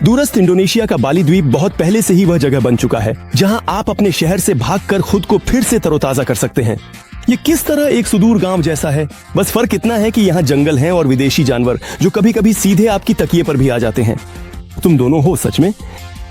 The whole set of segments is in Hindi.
दूरस्थ इंडोनेशिया का बाली द्वीप बहुत पहले से ही वह जगह बन चुका है जहां आप अपने शहर से भागकर खुद को फिर से तरोताजा कर सकते हैं। ये किस तरह एक सुदूर गांव जैसा है, बस फर्क इतना है कि यहाँ जंगल हैं और विदेशी जानवर जो कभी कभी सीधे आपकी तकिए पर भी आ जाते हैं। तुम दोनों हो सच में,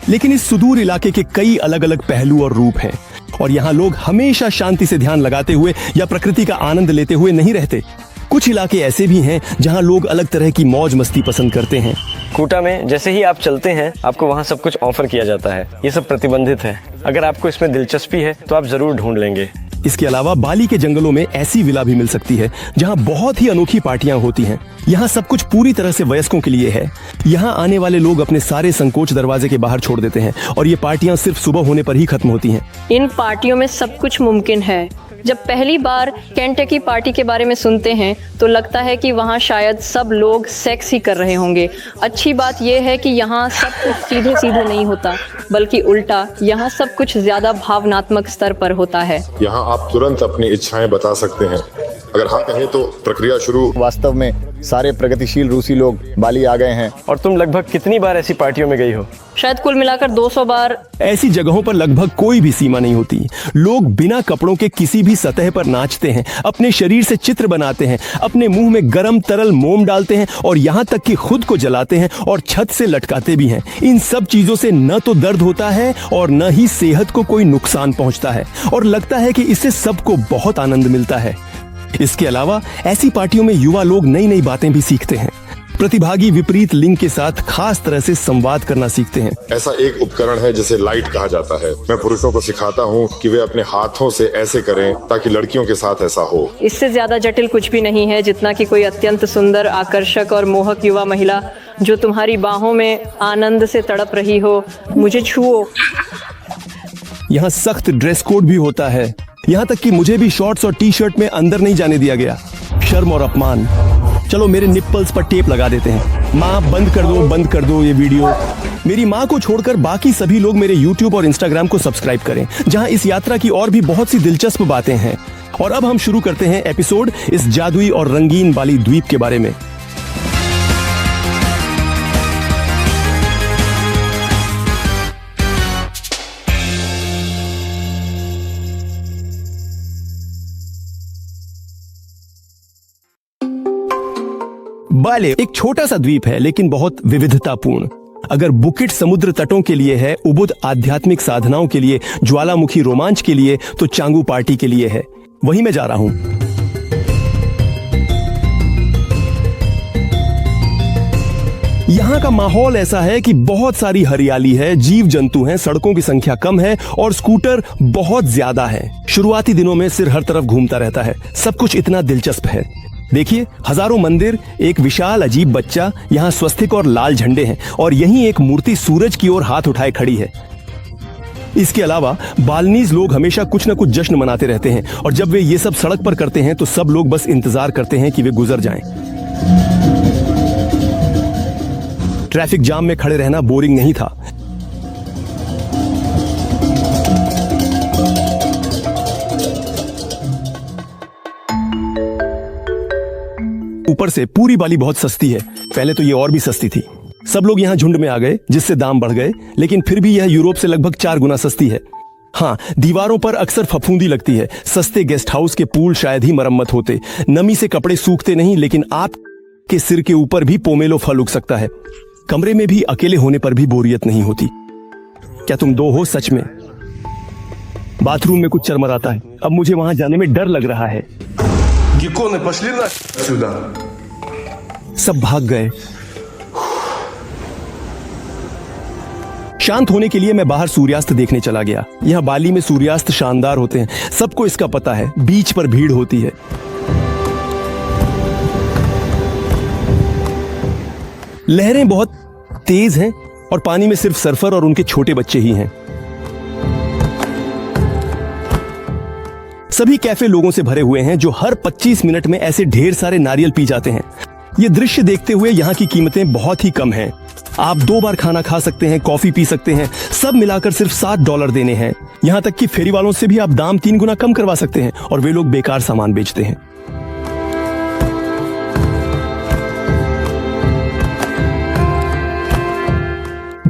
लेकिन इस सुदूर इलाके के कई अलग अलग पहलू और रूप हैं और यहाँ लोग हमेशा शांति से ध्यान लगाते हुए या प्रकृति का आनंद लेते हुए नहीं रहते। कुछ इलाके ऐसे भी हैं जहाँ लोग अलग तरह की मौज मस्ती पसंद करते हैं। कूटा में जैसे ही आप चलते हैं आपको वहाँ सब कुछ ऑफर किया जाता है। ये सब प्रतिबंधित है। अगर आपको इसमें दिलचस्पी है तो आप जरूर ढूंढ लेंगे। इसके अलावा बाली के जंगलों में ऐसी विला भी मिल सकती है जहां बहुत ही अनोखी पार्टियां होती हैं। यहाँ सब कुछ पूरी तरह से वयस्कों के लिए है। यहाँ आने वाले लोग अपने सारे संकोच दरवाजे के बाहर छोड़ देते हैं और ये पार्टियां सिर्फ सुबह होने पर ही खत्म होती हैं। इन पार्टियों में सब कुछ मुमकिन है। जब पहली बार केंटकी पार्टी के बारे में सुनते हैं तो लगता है कि वहाँ शायद सब लोग सेक्स ही कर रहे होंगे। अच्छी बात यह है कि यहाँ सब कुछ सीधे सीधे नहीं होता, बल्कि उल्टा, यहाँ सब कुछ ज्यादा भावनात्मक स्तर पर होता है। यहाँ आप तुरंत अपनी इच्छाएं बता सकते हैं। अगर हाँ कहें तो प्रक्रिया शुरू। वास्तव में सारे प्रगतिशील रूसी लोग बाली आ गए हैं। और तुम लगभग कितनी बार ऐसी पार्टियों में गई हो? शायद कुल मिलाकर 200 बार। ऐसी जगहों पर लगभग कोई भी सीमा नहीं होती। लोग बिना कपड़ों के किसी भी सतह पर नाचते हैं, अपने शरीर से चित्र बनाते हैं, अपने मुंह में गरम तरल मोम डालते हैं और यहाँ तक कि खुद को जलाते हैं और छत से लटकाते भी हैं। इन सब चीजों से न तो दर्द होता है और न ही सेहत को कोई नुकसान पहुंचता है और लगता है कि इससे सबको बहुत आनंद मिलता है। इसके अलावा ऐसी पार्टियों में युवा लोग नई नई बातें भी सीखते हैं। प्रतिभागी विपरीत लिंग के साथ खास तरह से संवाद करना सीखते हैं। ऐसा एक उपकरण है जिसे लाइट कहा जाता है। मैं पुरुषों को सिखाता हूँ कि वे अपने हाथों से ऐसे करें ताकि लड़कियों के साथ ऐसा हो। इससे ज्यादा जटिल कुछ भी नहीं है जितना कि कोई अत्यंत सुंदर, आकर्षक और मोहक युवा महिला जो तुम्हारी बाहों में आनंद से तड़प रही हो, मुझे छुओ। यहाँ सख्त ड्रेस कोड भी होता है, यहाँ तक कि मुझे भी शॉर्ट्स और टी शर्ट में अंदर नहीं जाने दिया गया। शर्म और अपमान। चलो मेरे निप्पल्स पर टेप लगा देते हैं। माँ बंद कर दो ये वीडियो। मेरी माँ को छोड़कर बाकी सभी लोग मेरे YouTube और Instagram को सब्सक्राइब करें, जहाँ इस यात्रा की और भी बहुत सी दिलचस्प बातें हैं। और अब हम शुरू करते हैं एपिसोड इस जादुई और रंगीन बाली द्वीप के बारे में। बाले एक छोटा सा द्वीप है लेकिन बहुत विविधतापूर्ण। अगर बुकिट समुद्र तटों के लिए है, उबुद आध्यात्मिक साधनाओं के लिए, ज्वालामुखी रोमांच के लिए, तो चांगू पार्टी के लिए है। वहीं मैं जा रहा हूं। यहाँ का माहौल ऐसा है कि बहुत सारी हरियाली है, जीव जंतु हैं, सड़कों की संख्या कम है और स्कूटर बहुत ज्यादा है। शुरुआती दिनों में सिर हर तरफ घूमता रहता है। सब कुछ इतना दिलचस्प है। देखिए, हजारों मंदिर, एक विशाल अजीब बच्चा, यहाँ स्वस्तिक और लाल झंडे हैं और यहीं एक मूर्ति सूरज की ओर हाथ उठाए खड़ी है। इसके अलावा बालनीज लोग हमेशा कुछ न कुछ जश्न मनाते रहते हैं और जब वे ये सब सड़क पर करते हैं तो सब लोग बस इंतजार करते हैं कि वे गुजर जाएं। ट्रैफिक जाम में खड़े रहना बोरिंग नहीं था। ऊपर से पूरी बाली बहुत सस्ती है। पहले तो ये और भी सस्ती थी। सब लोग यहाँ झुंड में आ गए जिससे दाम बढ़ गए, लेकिन फिर भी यह यूरोप से लगभग 4 गुना सस्ती है। हाँ, दीवारों पर अक्सर फफूंदी लगती है। सस्ते गेस्ट हाउस के पूल शायद ही मरम्मत होते। नमी से कपड़े सूखते नहीं, लेकिन आपके सिर के ऊपर भी पोमेलो फल उग सकता है। कमरे में भी अकेले होने पर भी बोरियत नहीं होती। क्या तुम दो हो सच में? बाथरूम में कुछ चरमराता है। अब मुझे वहां जाने में डर लग रहा है। Гекконы, пошли сюда. सब भाग गए। शांत होने के लिए मैं बाहर सूर्यास्त देखने चला गया। यहाँ बाली में सूर्यास्त शानदार होते हैं, सबको इसका पता है। बीच पर भीड़ होती है। लहरें बहुत तेज हैं और पानी में सिर्फ सर्फर और उनके छोटे बच्चे ही हैं। सभी कैफे लोगों से भरे हुए हैं जो हर 25 मिनट में ऐसे ढेर सारे नारियल पी जाते हैं। ये दृश्य देखते हुए यहाँ की कीमतें बहुत ही कम हैं। आप 2 बार खाना खा सकते हैं, कॉफी पी सकते हैं, सब मिलाकर सिर्फ $7 देने हैं। यहाँ तक कि फेरी वालों से भी आप दाम 3 गुना कम करवा सकते हैं और वे लोग बेकार सामान बेचते हैं।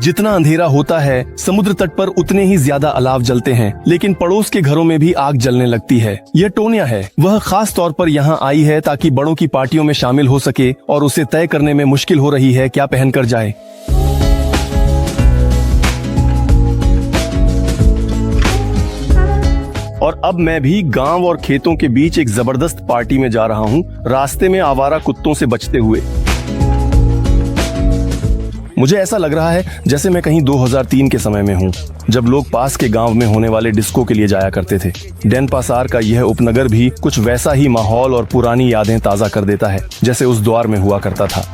जितना अंधेरा होता है समुद्र तट पर उतने ही ज्यादा अलाव जलते हैं, लेकिन पड़ोस के घरों में भी आग जलने लगती है। यह टोनिया है। वह खास तौर पर यहाँ आई है ताकि बड़ों की पार्टियों में शामिल हो सके और उसे तय करने में मुश्किल हो रही है क्या पहनकर जाए। और अब मैं भी गांव और खेतों के बीच एक जबरदस्त पार्टी में जा रहा हूँ, रास्ते में आवारा कुत्तों से बचते हुए। मुझे ऐसा लग रहा है जैसे मैं कहीं 2003 के समय में हूँ, जब लोग पास के गांव में होने वाले डिस्को के लिए जाया करते थे। डेनपासार का यह उपनगर भी कुछ वैसा ही माहौल और पुरानी यादें ताजा कर देता है जैसे उस द्वार में हुआ करता था।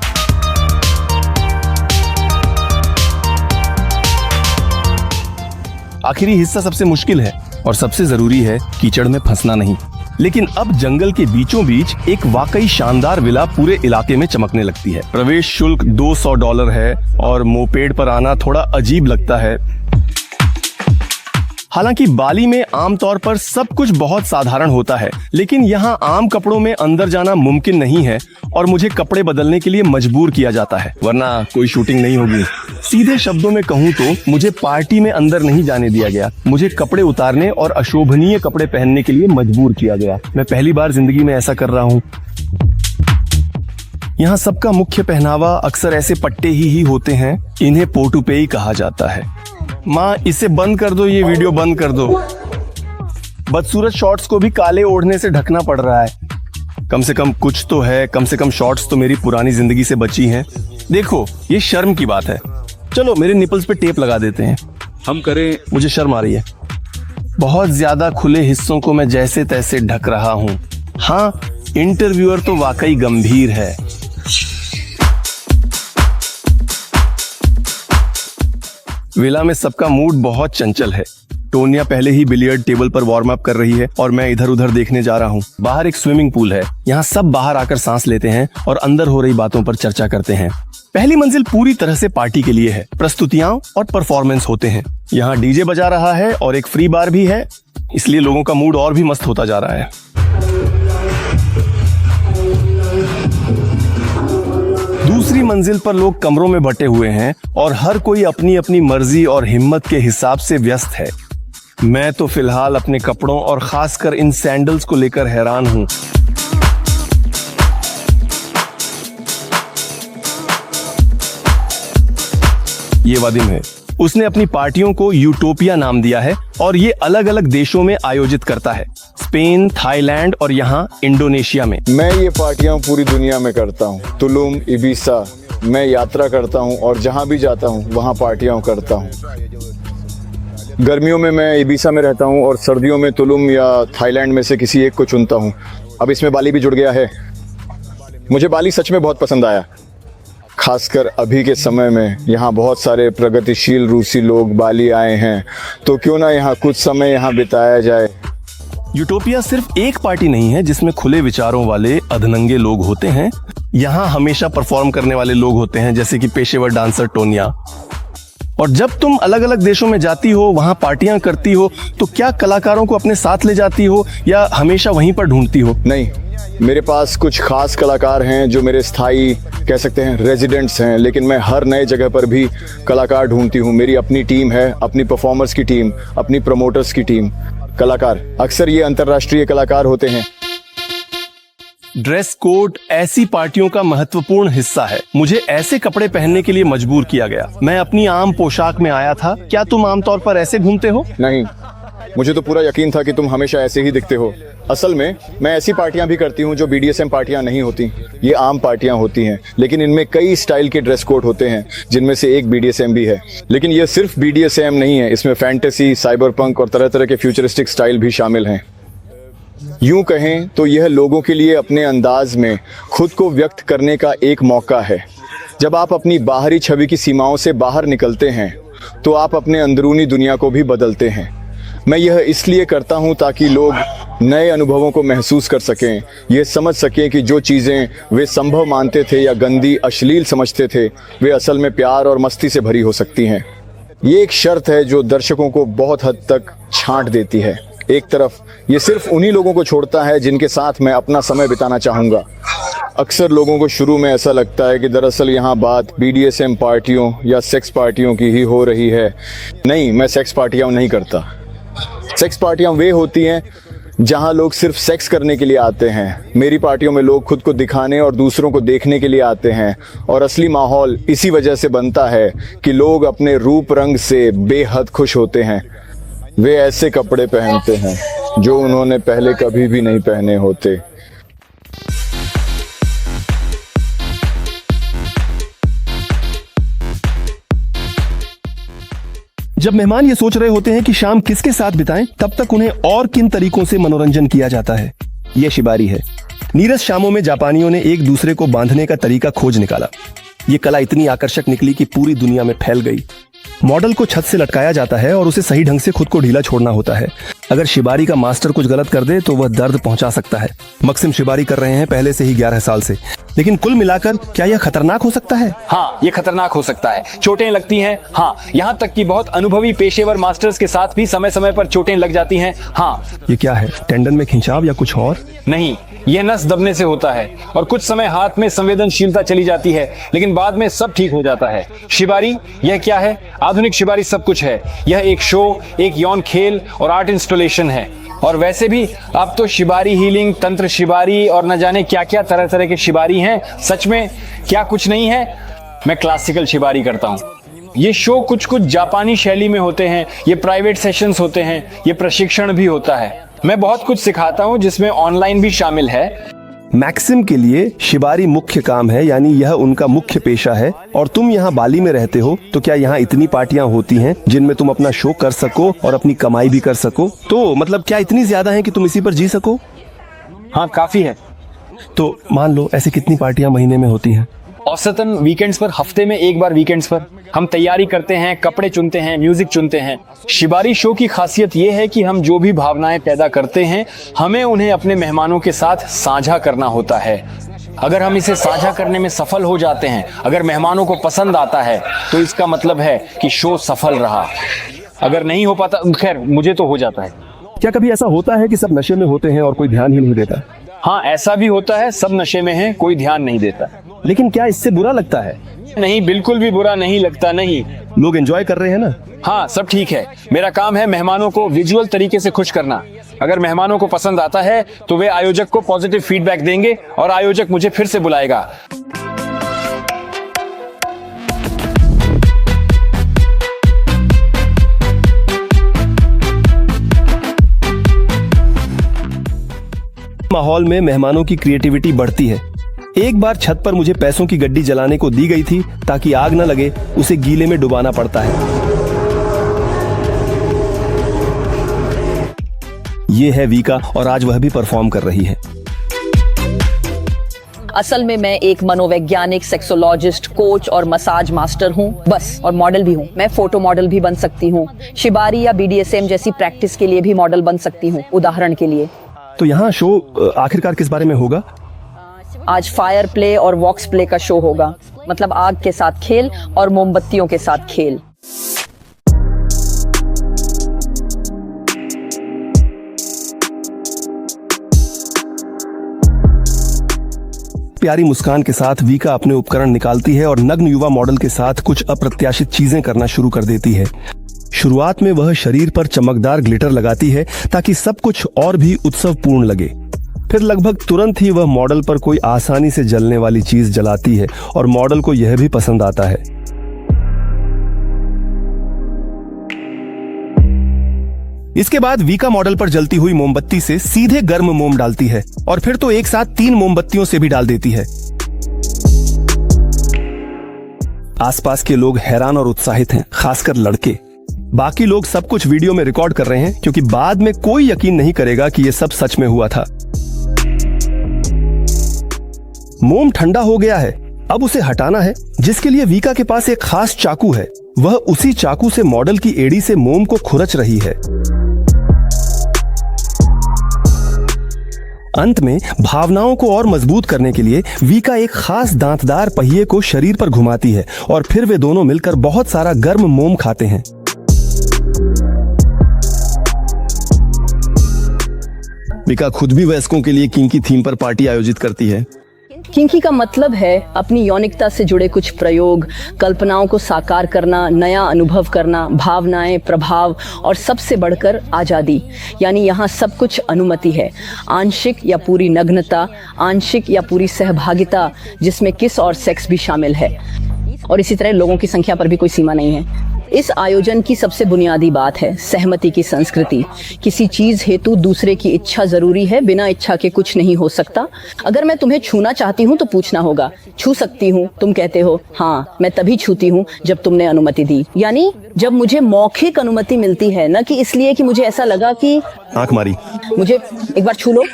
आखिरी हिस्सा सबसे मुश्किल है और सबसे जरूरी है कीचड़ में फंसना नहीं। लेकिन अब जंगल के बीचों बीच एक वाकई शानदार विला पूरे इलाके में चमकने लगती है। प्रवेश शुल्क $200 है और मोपेड पर आना थोड़ा अजीब लगता है। हालांकि बाली में आमतौर पर सब कुछ बहुत साधारण होता है, लेकिन यहाँ आम कपड़ों में अंदर जाना मुमकिन नहीं है और मुझे कपड़े बदलने के लिए मजबूर किया जाता है, वरना कोई शूटिंग नहीं होगी। सीधे शब्दों में कहूँ तो मुझे पार्टी में अंदर नहीं जाने दिया गया। मुझे कपड़े उतारने और अशोभनीय कपड़े पहनने के लिए मजबूर किया गया। मैं पहली बार जिंदगी में ऐसा कर रहा हूँ। यहाँ सबका मुख्य पहनावा अक्सर ऐसे पट्टे ही होते हैं। इन्हें पोटुपेई कहा जाता है। माँ, इसे बंद कर दो, ये वीडियो बंद कर दो। बदसूरत शॉर्ट्स को भी काले ओढ़ने से ढकना पड़ रहा है। कम से कम कुछ तो है, कम से कम शॉर्ट्स तो मेरी पुरानी जिंदगी से बची हैं। देखो, ये शर्म की बात है। चलो मेरे निपल्स पे टेप लगा देते हैं। हम करें। मुझे शर्म आ रही है। बहुत ज्यादा खुले हिस्सों को मैं जैसे तैसे ढक रहा हूँ। हाँ, इंटरव्यूअर तो वाकई गंभीर है। विला में सबका मूड बहुत चंचल है। टोनिया पहले ही बिलियर्ड टेबल पर वार्म अप कर रही है और मैं इधर उधर देखने जा रहा हूँ। बाहर एक स्विमिंग पूल है। यहाँ सब बाहर आकर सांस लेते हैं और अंदर हो रही बातों पर चर्चा करते हैं। पहली मंजिल पूरी तरह से पार्टी के लिए है। प्रस्तुतियां और परफॉर्मेंस होते हैं। यहाँ डीजे बजा रहा है और एक फ्री बार भी है, इसलिए लोगों का मूड और भी मस्त होता जा रहा है। दूसरी मंजिल पर लोग कमरों में बटे हुए हैं और हर कोई अपनी अपनी मर्जी और हिम्मत के हिसाब से व्यस्त है। मैं तो फिलहाल अपने कपड़ों और खासकर इन सैंडल्स को लेकर हैरान हूं। ये वादिम है। उसने अपनी पार्टियों को यूटोपिया नाम दिया है और ये अलग अलग देशों में आयोजित करता है। स्पेन, थाईलैंड और यहाँ इंडोनेशिया में। मैं ये पार्टियां पूरी दुनिया में करता हूँ। तुलुम, इबिसा, मैं यात्रा करता हूँ और जहाँ भी जाता हूँ वहाँ पार्टियां करता हूँ। गर्मियों में मैं इबिसा में रहता हूँ और सर्दियों में तुलुम या थाईलैंड में से किसी एक को चुनता हूँ। अब इसमें बाली भी जुड़ गया है। मुझे बाली सच में बहुत पसंद आया, खासकर अभी के समय में। यहाँ बहुत सारे प्रगतिशील रूसी लोग बाली आए हैं, तो क्यों ना यहाँ कुछ समय यहाँ बिताया जाए। यूटोपिया सिर्फ एक पार्टी नहीं है जिसमें खुले विचारों वाले अधनंगे लोग होते हैं। यहाँ हमेशा परफॉर्म करने वाले लोग होते हैं, जैसे कि पेशेवर डांसर टोनिया। और जब तुम अलग अलग देशों में जाती हो, वहाँ पार्टियां करती हो, तो क्या कलाकारों को अपने साथ ले जाती हो या हमेशा वहीं पर ढूंढती हो? नहीं, मेरे पास कुछ खास कलाकार हैं जो मेरे स्थायी कह सकते हैं रेजिडेंट्स हैं, लेकिन मैं हर नए जगह पर भी कलाकार ढूंढती हूँ। मेरी अपनी टीम है, अपनी परफॉर्मर्स की टीम, अपनी प्रमोटर्स की टीम। कलाकार अक्सर ये अंतर्राष्ट्रीय कलाकार होते हैं। ड्रेस कोड ऐसी पार्टियों का महत्वपूर्ण हिस्सा है। मुझे ऐसे कपड़े पहनने के लिए मजबूर किया गया। मैं अपनी आम पोशाक में आया था। क्या तुम आमतौर पर ऐसे घूमते हो? नहीं, मुझे तो पूरा यकीन था कि तुम हमेशा ऐसे ही दिखते हो। असल में मैं ऐसी पार्टियां भी करती हूं जो BDSM पार्टियां नहीं होती। ये आम पार्टियां होती हैं, लेकिन इनमें कई स्टाइल के ड्रेस कोड होते हैं, जिनमें से एक BDSM भी है। लेकिन ये सिर्फ BDSM नहीं है, इसमें फैंटेसी, साइबरपंक और तरह तरह के फ्यूचरिस्टिक स्टाइल भी शामिल हैं। यूं कहें तो यह लोगों के लिए अपने अंदाज में खुद को व्यक्त करने का एक मौका है। जब आप अपनी बाहरी छवि की सीमाओं से बाहर निकलते हैं तो आप अपने अंदरूनी दुनिया को भी बदलते हैं। मैं यह इसलिए करता हूं ताकि लोग नए अनुभवों को महसूस कर सकें, ये समझ सकें कि जो चीज़ें वे संभव मानते थे या गंदी, अश्लील समझते थे, वे असल में प्यार और मस्ती से भरी हो सकती हैं। ये एक शर्त है जो दर्शकों को बहुत हद तक छांट देती है। एक तरफ ये सिर्फ उन्हीं लोगों को छोड़ता है जिनके साथ मैं अपना समय बिताना चाहूँगा। अक्सर लोगों को शुरू में ऐसा लगता है कि दरअसल यहाँ बात BDSM पार्टियों या सेक्स पार्टियों की ही हो रही है। नहीं, मैं सेक्स पार्टियाँ नहीं करता। सेक्स पार्टियाँ वे होती हैं जहाँ लोग सिर्फ सेक्स करने के लिए आते हैं। मेरी पार्टियों में लोग खुद को दिखाने और दूसरों को देखने के लिए आते हैं, और असली माहौल इसी वजह से बनता है कि लोग अपने रूप रंग से बेहद खुश होते हैं। वे ऐसे कपड़े पहनते हैं जो उन्होंने पहले कभी भी नहीं पहने होते। जब मेहमान ये सोच रहे होते हैं कि शाम किसके साथ बिताएं, तब तक उन्हें और किन तरीकों से मनोरंजन किया जाता है। ये शिबारी है। नीरस शामों में जापानियों ने एक दूसरे को बांधने का तरीका खोज निकाला। ये कला इतनी आकर्षक निकली कि पूरी दुनिया में फैल गई। मॉडल को छत से लटकाया जाता है और उसे सही ढंग से खुद को ढीला छोड़ना होता है। अगर शिबारी का मास्टर कुछ गलत कर दे तो वह दर्द पहुंचा सकता है। मक्सिम शिबारी कर रहे हैं पहले से ही 11 साल से, लेकिन कुल मिलाकर क्या यह खतरनाक हो सकता है? हाँ, ये खतरनाक हो सकता है। चोटें लगती हैं। हाँ, यहाँ तक कि बहुत अनुभवी पेशेवर मास्टर्स के साथ भी समय समय पर चोटें लग जाती हैं। हाँ। ये क्या है? टेंडन में खिंचाव या कुछ और? नहीं, यह नस दबने से होता है और कुछ समय हाथ में संवेदनशीलता चली जाती है, लेकिन बाद में सब ठीक हो जाता है। शिबारी, यह क्या है? आधुनिक शिबारी सब कुछ है। यह एक शो, एक यौन खेल और आर्ट इंस्टॉलेशन है। और वैसे भी अब तो शिबारी हीलिंग, तंत्र शिबारी और न जाने क्या क्या तरह तरह के शिबारी हैं। सच में क्या कुछ नहीं है? मैं क्लासिकल शिबारी करता हूँ। ये शो कुछ कुछ जापानी शैली में होते हैं। ये प्राइवेट सेशंस होते हैं। ये प्रशिक्षण भी होता है। मैं बहुत कुछ सिखाता हूँ जिसमें ऑनलाइन भी शामिल है। मैक्सिम के लिए शिबारी मुख्य काम है, यानी यह उनका मुख्य पेशा है। और तुम यहाँ बाली में रहते हो, तो क्या यहाँ इतनी पार्टियां होती हैं जिनमें तुम अपना शो कर सको और अपनी कमाई भी कर सको? तो मतलब क्या इतनी ज्यादा है कि तुम इसी पर जी सको? हाँ, काफी है। तो मान लो ऐसी कितनी पार्टियां महीने में होती हैं? औसतन वीकेंड्स पर, हफ्ते में एक बार वीकेंड्स पर हम तैयारी करते हैं, कपड़े चुनते हैं, म्यूजिक चुनते हैं। शिबारी शो की खासियत यह है कि हम जो भी भावनाएं पैदा करते हैं, हमें उन्हें अपने मेहमानों के साथ साझा करना होता है। अगर हम इसे साझा करने में सफल हो जाते हैं, अगर मेहमानों को पसंद आता है, तो इसका मतलब है कि शो सफल रहा। अगर नहीं हो पाता, खैर मुझे तो हो जाता है। क्या कभी ऐसा होता है कि सब नशे में होते हैं और कोई ध्यान ही नहीं देता? हाँ, ऐसा भी होता है। सब नशे में हैं, कोई ध्यान नहीं देता। लेकिन क्या इससे बुरा लगता है? नहीं, बिल्कुल भी बुरा नहीं लगता। नहीं, लोग एंजॉय कर रहे हैं ना? हाँ, सब ठीक है। मेरा काम है मेहमानों को विजुअल तरीके से खुश करना। अगर मेहमानों को पसंद आता है तो वे आयोजक को पॉजिटिव फीडबैक देंगे और आयोजक मुझे फिर से बुलाएगा। माहौल में मेहमानों की क्रिएटिविटी बढ़ती है। एक बार छत पर मुझे पैसों की गड्डी जलाने को दी गई थी ताकि आग न लगे, उसे गीले में डुबाना पड़ता है। ये है वीका और आज वह भी परफॉर्म कर रही है। असल में मैं एक मनोवैज्ञानिक, सेक्सोलॉजिस्ट, कोच और मसाज मास्टर हूँ बस, और मॉडल भी हूँ। मैं फोटो मॉडल भी बन सकती हूँ। शिबारी या BDSM जैसी प्रैक्टिस के लिए भी मॉडल बन सकती हूँ, उदाहरण के लिए। तो यहाँ शो आखिरकार किस बारे में होगा? आज फायर प्ले और वॉक्स प्ले का शो होगा, मतलब आग के साथ खेल और मोमबत्तियों के साथ खेल। प्यारी मुस्कान के साथ वीका अपने उपकरण निकालती है और नग्न युवा मॉडल के साथ कुछ अप्रत्याशित चीजें करना शुरू कर देती है। शुरुआत में वह शरीर पर चमकदार ग्लिटर लगाती है ताकि सब कुछ और भी उत्सवपूर्ण लगे। फिर लगभग तुरंत ही वह मॉडल पर कोई आसानी से जलने वाली चीज जलाती है और मॉडल को यह भी पसंद आता है। इसके बाद वीका मॉडल पर जलती हुई मोमबत्ती से सीधे गर्म मोम डालती है और फिर तो एक साथ 3 मोमबत्तियों से भी डाल देती है। आसपास के लोग हैरान और उत्साहित हैं, खासकर लड़के। बाकी लोग सब कुछ वीडियो में रिकॉर्ड कर रहे हैं क्योंकि बाद में कोई यकीन नहीं करेगा कि यह सब सच में हुआ था। मोम ठंडा हो गया है, अब उसे हटाना है, जिसके लिए वीका के पास एक खास चाकू है। वह उसी चाकू से मॉडल की एड़ी से मोम को खुरच रही है। अंत में भावनाओं को और मजबूत करने के लिए वीका एक खास दांतदार पहिए को शरीर पर घुमाती है और फिर वे दोनों मिलकर बहुत सारा गर्म मोम खाते हैं। वीका खुद भी वयस्कों के लिए किंकी थीम पर पार्टी आयोजित करती है। किंकी का मतलब है अपनी यौनिकता से जुड़े कुछ प्रयोग, कल्पनाओं को साकार करना, नया अनुभव करना, भावनाएं, प्रभाव और सबसे बढ़कर आजादी। यानी यहाँ सब कुछ अनुमति है, आंशिक या पूरी नग्नता, आंशिक या पूरी सहभागिता, जिसमें किस और सेक्स भी शामिल है। और इसी तरह लोगों की संख्या पर भी कोई सीमा नहीं है। इस आयोजन की सबसे बुनियादी बात है सहमति की संस्कृति। किसी चीज हेतु दूसरे की इच्छा जरूरी है, बिना इच्छा के कुछ नहीं हो सकता। अगर मैं तुम्हें छूना चाहती हूँ तो पूछना होगा, छू सकती हूँ? तुम कहते हो हाँ, मैं तभी छूती हूँ जब तुमने अनुमति दी। यानी जब मुझे मौखिक अनुमति मिलती है, न कि इसलिए कि मुझे ऐसा लगा कि आंख मारी, मुझे एक बार छू लो।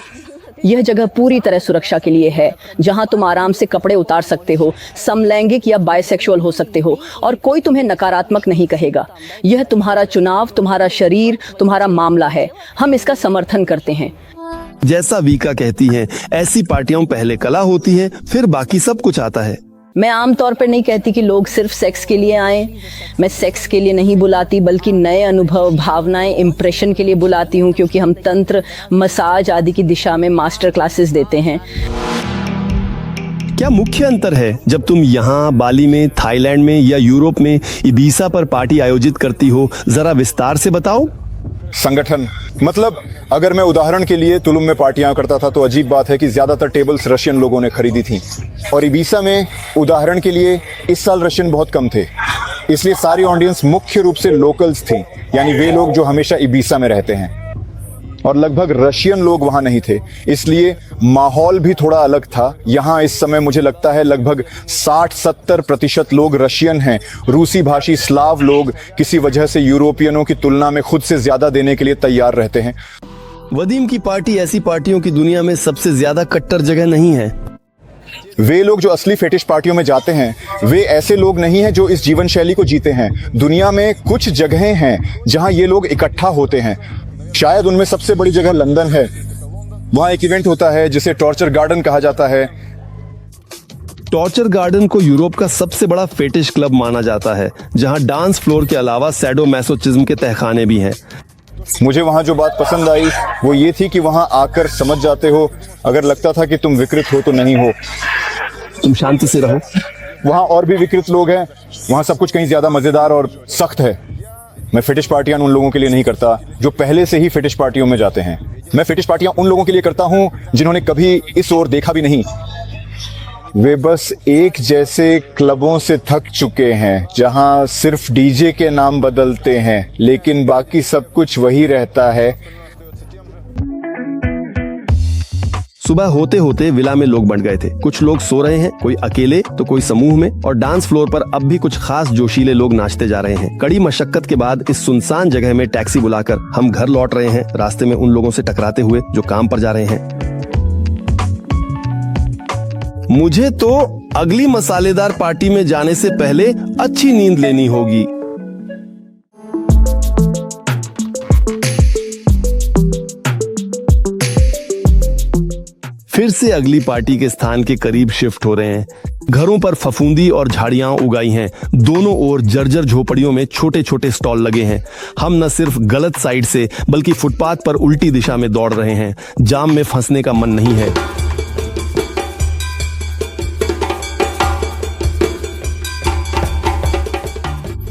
यह जगह पूरी तरह सुरक्षा के लिए है, जहां तुम आराम से कपड़े उतार सकते हो, समलैंगिक या बायसेक्सुअल हो सकते हो और कोई तुम्हें नकारात्मक नहीं कहेगा। यह तुम्हारा चुनाव, तुम्हारा शरीर, तुम्हारा मामला है। हम इसका समर्थन करते हैं। जैसा वीका कहती हैं, ऐसी पार्टियां पहले कला होती है, फिर बाकी सब कुछ आता है। मैं आमतौर पर नहीं कहती कि लोग सिर्फ सेक्स के लिए आए। मैं सेक्स के लिए नहीं बुलाती, बल्कि नए अनुभव, भावनाएं, इंप्रेशन के लिए बुलाती हूँ, क्योंकि हम तंत्र, मसाज आदि की दिशा में मास्टर क्लासेस देते हैं। क्या मुख्य अंतर है जब तुम यहाँ बाली में, थाईलैंड में या यूरोप में इबीसा पर पार्टी आयोजित करती हो? जरा विस्तार से बताओ। संगठन मतलब अगर मैं उदाहरण के लिए तुलुम में पार्टियां करता था तो अजीब बात है कि ज्यादातर टेबल्स रशियन लोगों ने खरीदी थी, और इबीसा में उदाहरण के लिए इस साल रशियन बहुत कम थे, इसलिए सारी ऑडियंस मुख्य रूप से लोकल्स थी, यानी वे लोग जो हमेशा इबीसा में रहते हैं, और लगभग रशियन लोग वहां नहीं थे, इसलिए माहौल भी थोड़ा अलग था। यहाँ इस समय मुझे लगता है लगभग 60-70% लोग रशियन हैं। रूसी भाषी स्लाव लोग किसी वजह से यूरोपियनों की तुलना में खुद से ज्यादा देने के लिए तैयार रहते हैं। वदीम की पार्टी ऐसी पार्टियों की दुनिया में सबसे ज्यादा कट्टर जगह नहीं है। वे लोग जो असली फेटिश पार्टियों में जाते हैं, वे ऐसे लोग नहीं हैं जो इस जीवन शैली को जीते हैं। दुनिया में कुछ जगहें हैं जहां ये लोग इकट्ठा होते हैं। शायद उनमें सबसे बड़ी जगह लंदन है। वहां एक इवेंट होता है जिसे टॉर्चर गार्डन कहा जाता है। टॉर्चर गार्डन को यूरोप का सबसे बड़ा फेटिश क्लब माना जाता है, जहां डांस फ्लोर के अलावा सैडोमैसोचिज्म के तहखाने भी हैं। मुझे वहां जो बात पसंद आई वो ये थी कि वहां आकर समझ जाते हो, अगर लगता था कि तुम विकृत हो तो नहीं हो, तुम शांति से रहो। वहां और भी विकृत लोग हैं। वहां सब कुछ कहीं ज्यादा मजेदार और सख्त है। मैं फेटिश पार्टियां उन लोगों के लिए नहीं करता जो पहले से ही फेटिश पार्टियों में जाते हैं। मैं फेटिश पार्टियां उन लोगों के लिए करता हूं जिन्होंने कभी इस ओर देखा भी नहीं। वे बस एक जैसे क्लबों से थक चुके हैं जहां सिर्फ डीजे के नाम बदलते हैं, लेकिन बाकी सब कुछ वही रहता है। सुबह होते होते विला में लोग बढ़ गए थे। कुछ लोग सो रहे हैं, कोई अकेले तो कोई समूह में, और डांस फ्लोर पर अब भी कुछ खास जोशीले लोग नाचते जा रहे हैं। कड़ी मशक्कत के बाद इस सुनसान जगह में टैक्सी बुलाकर हम घर लौट रहे हैं, रास्ते में उन लोगों से टकराते हुए जो काम पर जा रहे हैं। मुझे तो अगली मसालेदार पार्टी में जाने से पहले अच्छी नींद लेनी होगी। फिर से अगली पार्टी के स्थान के करीब शिफ्ट हो रहे हैं। घरों पर फफूंदी और झाड़ियां उगाई हैं। दोनों ओर जर्जर झोपड़ियों में छोटे छोटे स्टॉल लगे हैं। हम न सिर्फ गलत साइड से बल्कि फुटपाथ पर उल्टी दिशा में दौड़ रहे हैं। जाम में फंसने का मन नहीं है।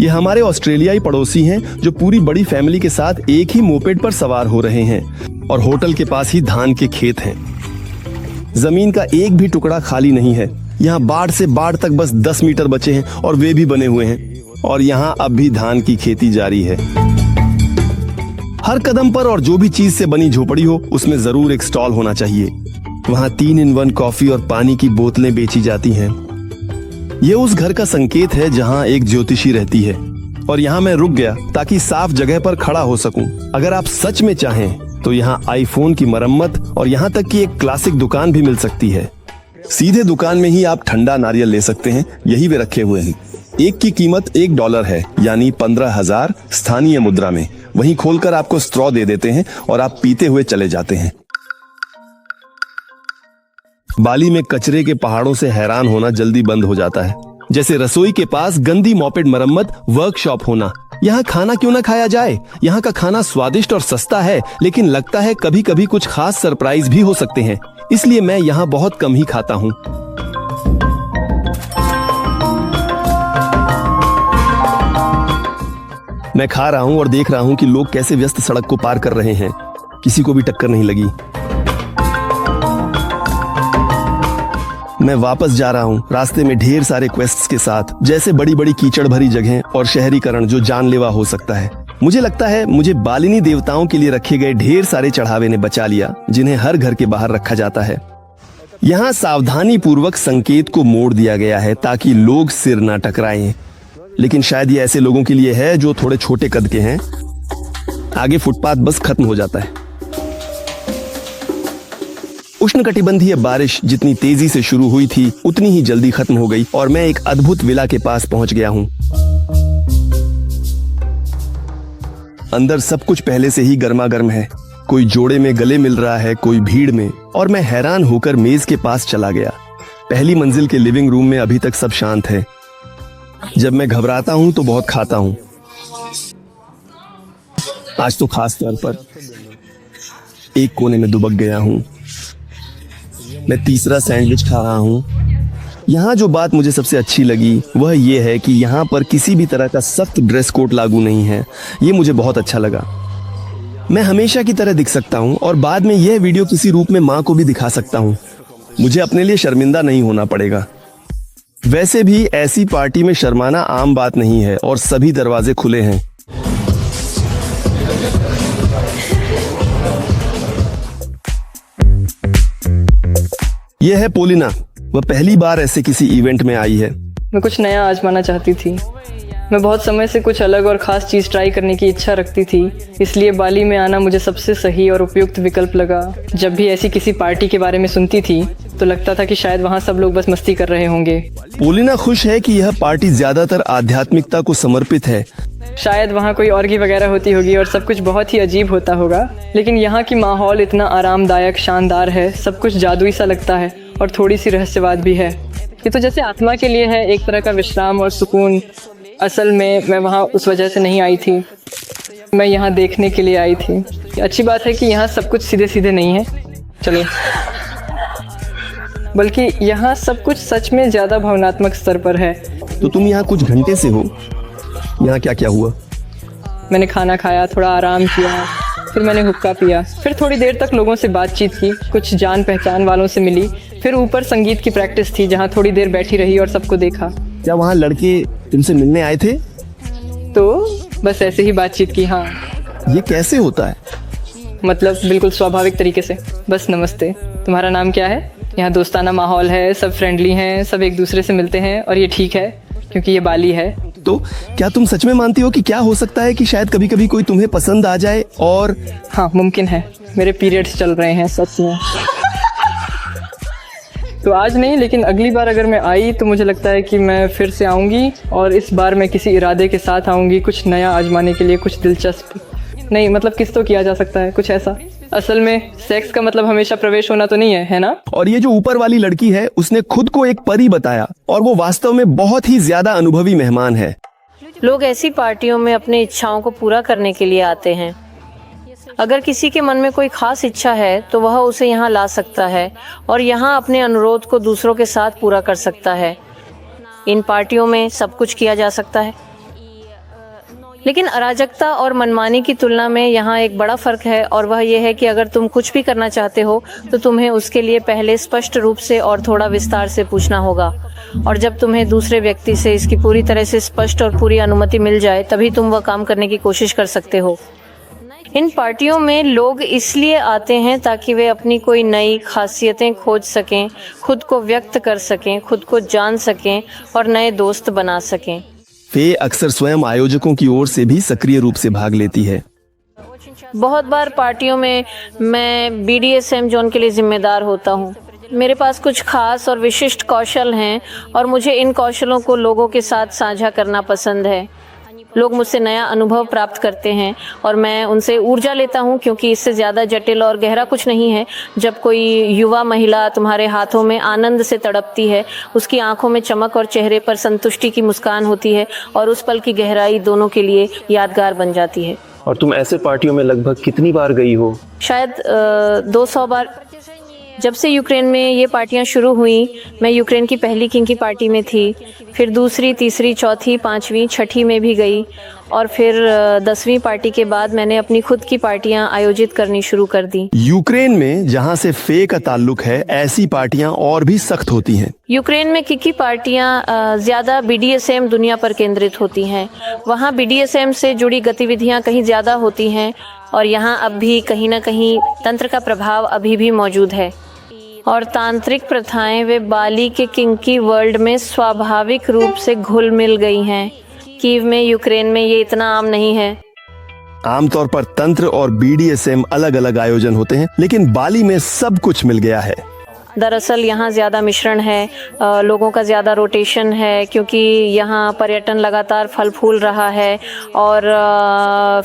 ये हमारे ऑस्ट्रेलियाई पड़ोसी हैं जो पूरी बड़ी फैमिली के साथ एक ही मोपेड पर सवार हो रहे हैं, और होटल के पास ही धान के खेत हैं। जमीन का एक भी टुकड़ा खाली नहीं है। यहाँ बाढ़ से बाढ़ तक बस 10 मीटर बचे हैं और वे भी बने हुए हैं, और यहाँ अब भी धान की खेती जारी है। हर कदम पर और जो भी चीज से बनी झोपड़ी हो उसमें जरूर एक स्टॉल होना चाहिए। वहाँ 3-in-1 कॉफी और पानी की बोतलें बेची जाती हैं। ये उस घर का संकेत है जहाँ एक ज्योतिषी रहती है, और यहाँ मैं रुक गया ताकि साफ जगह पर खड़ा हो सकूं। अगर आप सच में चाहें तो यहाँ आईफोन की मरम्मत और यहाँ तक कि एक क्लासिक दुकान भी मिल सकती है। सीधे दुकान में ही आप ठंडा नारियल ले सकते हैं, यही वे रखे हुए हैं। एक की कीमत $1 है, यानी 15,000 स्थानीय मुद्रा में। वहीं खोलकर आपको स्ट्रॉ दे देते हैं और आप पीते हुए चले जाते हैं। बाली में कचरे के पहाड़ों से हैरान होना जल्दी बंद हो जाता है, जैसे रसोई के पास गंदी मोपेड मरम्मत वर्कशॉप होना। यहाँ खाना क्यों ना खाया जाए? यहाँ का खाना स्वादिष्ट और सस्ता है, लेकिन लगता है कभी कभी कुछ खास सरप्राइज भी हो सकते हैं, इसलिए मैं यहाँ बहुत कम ही खाता हूँ। मैं खा रहा हूं और देख रहा हूं कि लोग कैसे व्यस्त सड़क को पार कर रहे हैं। किसी को भी टक्कर नहीं लगी। मैं वापस जा रहा हूं, रास्ते में ढेर सारे क्वेस्ट्स के साथ, जैसे बड़ी बड़ी कीचड़ भरी जगहें और शहरीकरण जो जानलेवा हो सकता है। मुझे लगता है मुझे बालिनी देवताओं के लिए रखे गए ढेर सारे चढ़ावे ने बचा लिया, जिन्हें हर घर के बाहर रखा जाता है। यहाँ सावधानी पूर्वक संकेत को मोड़ दिया गया है ताकि लोग सिर ना टकराएं, लेकिन शायद ये ऐसे लोगों के लिए है जो थोड़े छोटे कद के हैं। आगे फुटपाथ बस खत्म हो जाता है। उष्णकटिबंधीय बारिश जितनी तेजी से शुरू हुई थी उतनी ही जल्दी खत्म हो गई और मैं एक अद्भुत विला के पास पहुंच गया हूं। अंदर सब कुछ पहले से ही गर्मा-गर्म है। कोई जोड़े में गले मिल रहा है, कोई भीड़ में, और मैं हैरान होकर मेज के पास चला गया। पहली मंजिल के लिविंग रूम में अभी तक सब शांत है। जब मैं घबराता हूं तो बहुत खाता हूं। आज तो खास तौर पर एक कोने में दुबक गया हूं। मैं तीसरा सैंडविच खा रहा हूं। यहाँ जो बात मुझे सबसे अच्छी लगी वह यह है कि यहाँ पर किसी भी तरह का सख्त ड्रेस कोड लागू नहीं है। ये मुझे बहुत अच्छा लगा। मैं हमेशा की तरह दिख सकता हूँ और बाद में यह वीडियो किसी रूप में माँ को भी दिखा सकता हूँ। मुझे अपने लिए शर्मिंदा नहीं होना पड़ेगा। वैसे भी ऐसी पार्टी में शर्माना आम बात नहीं है और सभी दरवाजे खुले हैं। यह है पोलिना। वह पहली बार ऐसे किसी इवेंट में आई है। मैं कुछ नया आजमाना चाहती थी। मैं बहुत समय से कुछ अलग और ख़ास चीज़ ट्राई करने की इच्छा रखती थी, इसलिए बाली में आना मुझे सबसे सही और उपयुक्त विकल्प लगा। जब भी ऐसी किसी पार्टी के बारे में सुनती थी तो लगता था कि शायद वहाँ सब लोग बस मस्ती कर रहे होंगे। पोलिना खुश है कि यह पार्टी ज़्यादातर आध्यात्मिकता को समर्पित है। शायद वहाँ कोई ऑर्गी वगैरह होती होगी और सब कुछ बहुत ही अजीब होता होगा, लेकिन यहाँ की माहौल इतना आरामदायक, शानदार है। सब कुछ जादुई सा लगता है और थोड़ी सी रहस्यवाद भी है। ये तो जैसे आत्मा के लिए है, एक तरह का विश्राम और सुकून। असल में मैं वहाँ उस वजह से नहीं आई थी, मैं यहाँ देखने के लिए आई थी। अच्छी बात है कि यहाँ सब कुछ सीधे सीधे नहीं है, चलो, बल्कि यहाँ सब कुछ सच में ज़्यादा भावनात्मक स्तर पर है। तो तुम यहाँ कुछ घंटे से हो। यहाँ क्या क्या हुआ? मैंने खाना खाया, थोड़ा आराम किया, फिर मैंने हुक्का पिया, फिर थोड़ी देर तक लोगों से बातचीत की, कुछ जान पहचान वालों से मिली, फिर ऊपर संगीत की प्रैक्टिस थी जहाँ थोड़ी देर बैठी रही और सबको देखा। क्या वहाँ लड़के तुमसे मिलने आए थे? तो बस ऐसे ही बातचीत की। हाँ। ये कैसे होता है? मतलब बिल्कुल स्वाभाविक तरीके से, बस नमस्ते, तुम्हारा नाम क्या है? यहाँ दोस्ताना माहौल है, सब फ्रेंडली हैं, सब एक दूसरे से मिलते हैं और ये ठीक है क्योंकि ये बाली है। तो क्या तुम सच में मानती हो कि क्या हो सकता है कि शायद कभी कभी कोई तुम्हें पसंद आ जाए? और हाँ, मुमकिन है। मेरे पीरियड्स चल रहे हैं सच में। तो आज नहीं, लेकिन अगली बार अगर मैं आई तो मुझे लगता है कि मैं फिर से आऊँगी और इस बार मैं किसी इरादे के साथ आऊँगी, कुछ नया आजमाने के लिए, कुछ दिलचस्प नहीं, मतलब किस तो किया जा सकता है कुछ ऐसा। असल में सेक्स का मतलब हमेशा प्रवेश होना तो नहीं है ना? और ये जो ऊपर वाली लड़की है उसने खुद को एक परी बताया और वो वास्तव में बहुत ही ज्यादा अनुभवी मेहमान है। लोग ऐसी पार्टियों में अपनी इच्छाओं को पूरा करने के लिए आते हैं। अगर किसी के मन में कोई खास इच्छा है तो वह उसे यहाँ ला सकता है और यहाँ अपने अनुरोध को दूसरों के साथ पूरा कर सकता है। इन पार्टियों में सब कुछ किया जा सकता है, लेकिन अराजकता और मनमानी की तुलना में यहाँ एक बड़ा फर्क है, और वह यह है कि अगर तुम कुछ भी करना चाहते हो तो तुम्हें उसके लिए पहले स्पष्ट रूप से और थोड़ा विस्तार से पूछना होगा, और जब तुम्हें दूसरे व्यक्ति से इसकी पूरी तरह से स्पष्ट और पूरी अनुमति मिल जाए तभी तुम वह काम करने की कोशिश कर सकते हो। इन पार्टियों में लोग इसलिए आते हैं ताकि वे अपनी कोई नई खासियतें खोज सकें, खुद को व्यक्त कर सकें, खुद को जान सकें और नए दोस्त बना सकें। फे अक्सर स्वयं आयोजकों की ओर से भी सक्रिय रूप से भाग लेती है। बहुत बार पार्टियों में मैं BDSM जोन के लिए जिम्मेदार होता हूँ। मेरे पास कुछ खास और विशिष्ट कौशल हैं और मुझे इन कौशलों को लोगों के साथ साझा करना पसंद है। लोग मुझसे नया अनुभव प्राप्त करते हैं और मैं उनसे ऊर्जा लेता हूं, क्योंकि इससे ज़्यादा जटिल और गहरा कुछ नहीं है जब कोई युवा महिला तुम्हारे हाथों में आनंद से तड़पती है, उसकी आंखों में चमक और चेहरे पर संतुष्टि की मुस्कान होती है और उस पल की गहराई दोनों के लिए यादगार बन जाती है। और तुम ऐसे पार्टियों में लगभग कितनी बार गई हो? शायद 200 बार। जब से यूक्रेन में ये पार्टियां शुरू हुई, मैं यूक्रेन की पहली किंग की पार्टी में थी, फिर दूसरी, तीसरी, चौथी, पांचवी, छठी में भी गई और फिर 10वीं पार्टी के बाद मैंने अपनी खुद की पार्टियां आयोजित करनी शुरू कर दी। यूक्रेन में जहां से फे का ताल्लुक है, ऐसी पार्टियां और भी सख्त होती हैं। यूक्रेन में किकी पार्टियां ज़्यादा BDSM दुनिया पर केंद्रित होती हैं। वहाँ BDSM से जुड़ी गतिविधियां कहीं ज़्यादा होती हैं और यहाँ अब भी कहीं ना कहीं तंत्र का प्रभाव अभी भी मौजूद है और तांत्रिक प्रथाएं वे बाली के किंकी वर्ल्ड में स्वाभाविक रूप से घुल मिल गई हैं। कीव में, यूक्रेन में ये इतना आम नहीं है। आमतौर पर तंत्र और BDSM अलग अलग आयोजन होते हैं, लेकिन बाली में सब कुछ मिल गया है। दरअसल यहाँ ज़्यादा मिश्रण है, लोगों का ज़्यादा रोटेशन है क्योंकि यहाँ पर्यटन लगातार फल फूल रहा है और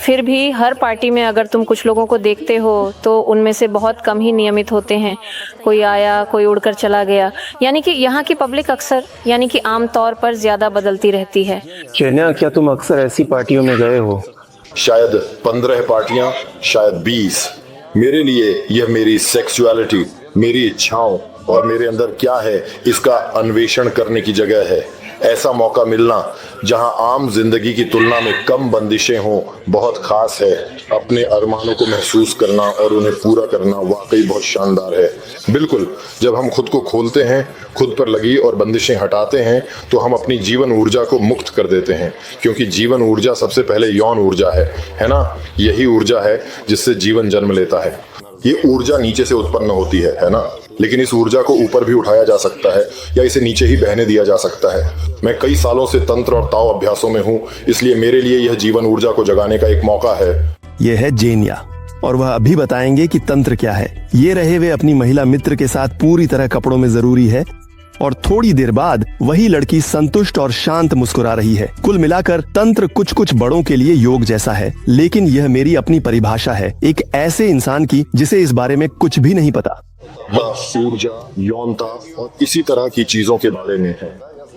फिर भी हर पार्टी में अगर तुम कुछ लोगों को देखते हो तो उनमें से बहुत कम ही नियमित होते हैं। कोई आया, कोई उड़कर चला गया, यानी कि यहाँ की पब्लिक अक्सर यानी कि आम तौर पर ज़्यादा बदलती रहती है। चैन्या, क्या तुम अक्सर ऐसी पार्टियों में गए हो? शायद 15 पार्टियां, शायद 20। मेरे लिए यह मेरी सेक्सुअलिटी, मेरी इच्छाओं और मेरे अंदर क्या है इसका अन्वेषण करने की जगह है। ऐसा मौका मिलना जहां आम जिंदगी की तुलना में कम बंदिशें हों बहुत खास है। अपने अरमानों को महसूस करना और उन्हें पूरा करना वाकई बहुत शानदार है। बिल्कुल, जब हम खुद को खोलते हैं, खुद पर लगी और बंदिशें हटाते हैं तो हम अपनी जीवन ऊर्जा को मुक्त कर देते हैं, क्योंकि जीवन ऊर्जा सबसे पहले यौन ऊर्जा है ना? यही ऊर्जा है जिससे जीवन जन्म लेता है। ये ऊर्जा नीचे से उत्पन्न होती है ना? लेकिन इस ऊर्जा को ऊपर भी उठाया जा सकता है या इसे नीचे ही बहने दिया जा सकता है। मैं कई सालों से तंत्र और ताओ अभ्यासों में हूँ, इसलिए मेरे लिए यह जीवन ऊर्जा को जगाने का एक मौका है। यह है जेनिया और वह अभी बताएंगे कि तंत्र क्या है। ये रहे वे अपनी महिला मित्र के साथ पूरी तरह कपड़ों में जरूरी है और थोड़ी देर बाद वही लड़की संतुष्ट और शांत मुस्कुरा रही है। कुल मिलाकर तंत्र कुछ कुछ बड़ों के लिए योग जैसा है, लेकिन यह मेरी अपनी परिभाषा है, एक ऐसे इंसान की जिसे इस बारे में कुछ भी नहीं पता। ऊर्जा, यौनता और इसी तरह की चीजों के बारे में है।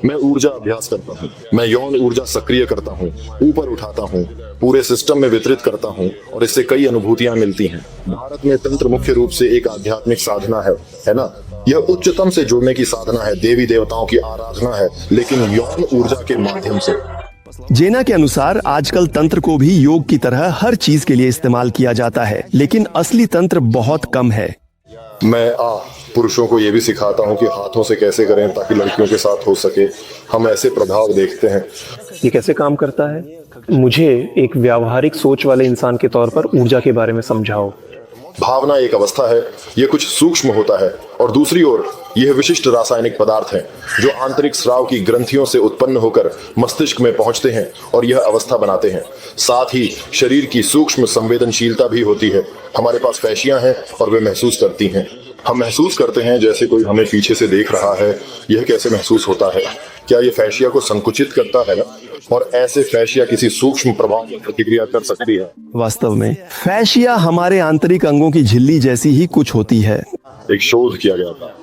मैं ऊर्जा अभ्यास करता हूँ, मैं यौन ऊर्जा सक्रिय करता हूँ, ऊपर उठाता हूँ, पूरे सिस्टम में वितरित करता हूँ और इससे कई अनुभूतियां मिलती हैं। भारत में तंत्र मुख्य रूप से एक आध्यात्मिक साधना है ना? यह उच्चतम से जुड़ने की साधना है, देवी देवताओं की आराधना है, लेकिन यौन ऊर्जा के माध्यम से। जेना के अनुसार आजकल तंत्र को भी योग की तरह हर चीज के लिए इस्तेमाल किया जाता है, लेकिन असली तंत्र बहुत कम है। मैं पुरुषों को यह भी सिखाता हूँ कि हाथों से कैसे करें ताकि लड़कियों के साथ हो सके। हम ऐसे प्रभाव देखते हैं। ये कैसे काम करता है? मुझे एक व्यावहारिक सोच वाले इंसान के तौर पर ऊर्जा के बारे में समझाओ। भावना एक अवस्था है, यह कुछ सूक्ष्म होता है और दूसरी ओर यह विशिष्ट रासायनिक पदार्थ हैं जो आंतरिक स्राव की ग्रंथियों से उत्पन्न होकर मस्तिष्क में पहुंचते हैं और यह अवस्था बनाते हैं। साथ ही शरीर की सूक्ष्म संवेदनशीलता भी होती है। हमारे पास फैशियां हैं और वे महसूस करती हैं। हम महसूस करते हैं जैसे कोई हमें पीछे से देख रहा है। यह कैसे महसूस होता है? क्या यह फैशिया को संकुचित करता है ना? और ऐसे फैशिया किसी सूक्ष्म प्रभाव की प्रतिक्रिया कर सकती है। वास्तव में फैशिया हमारे आंतरिक अंगों की झिल्ली जैसी ही कुछ होती है। एक शोध किया गया था।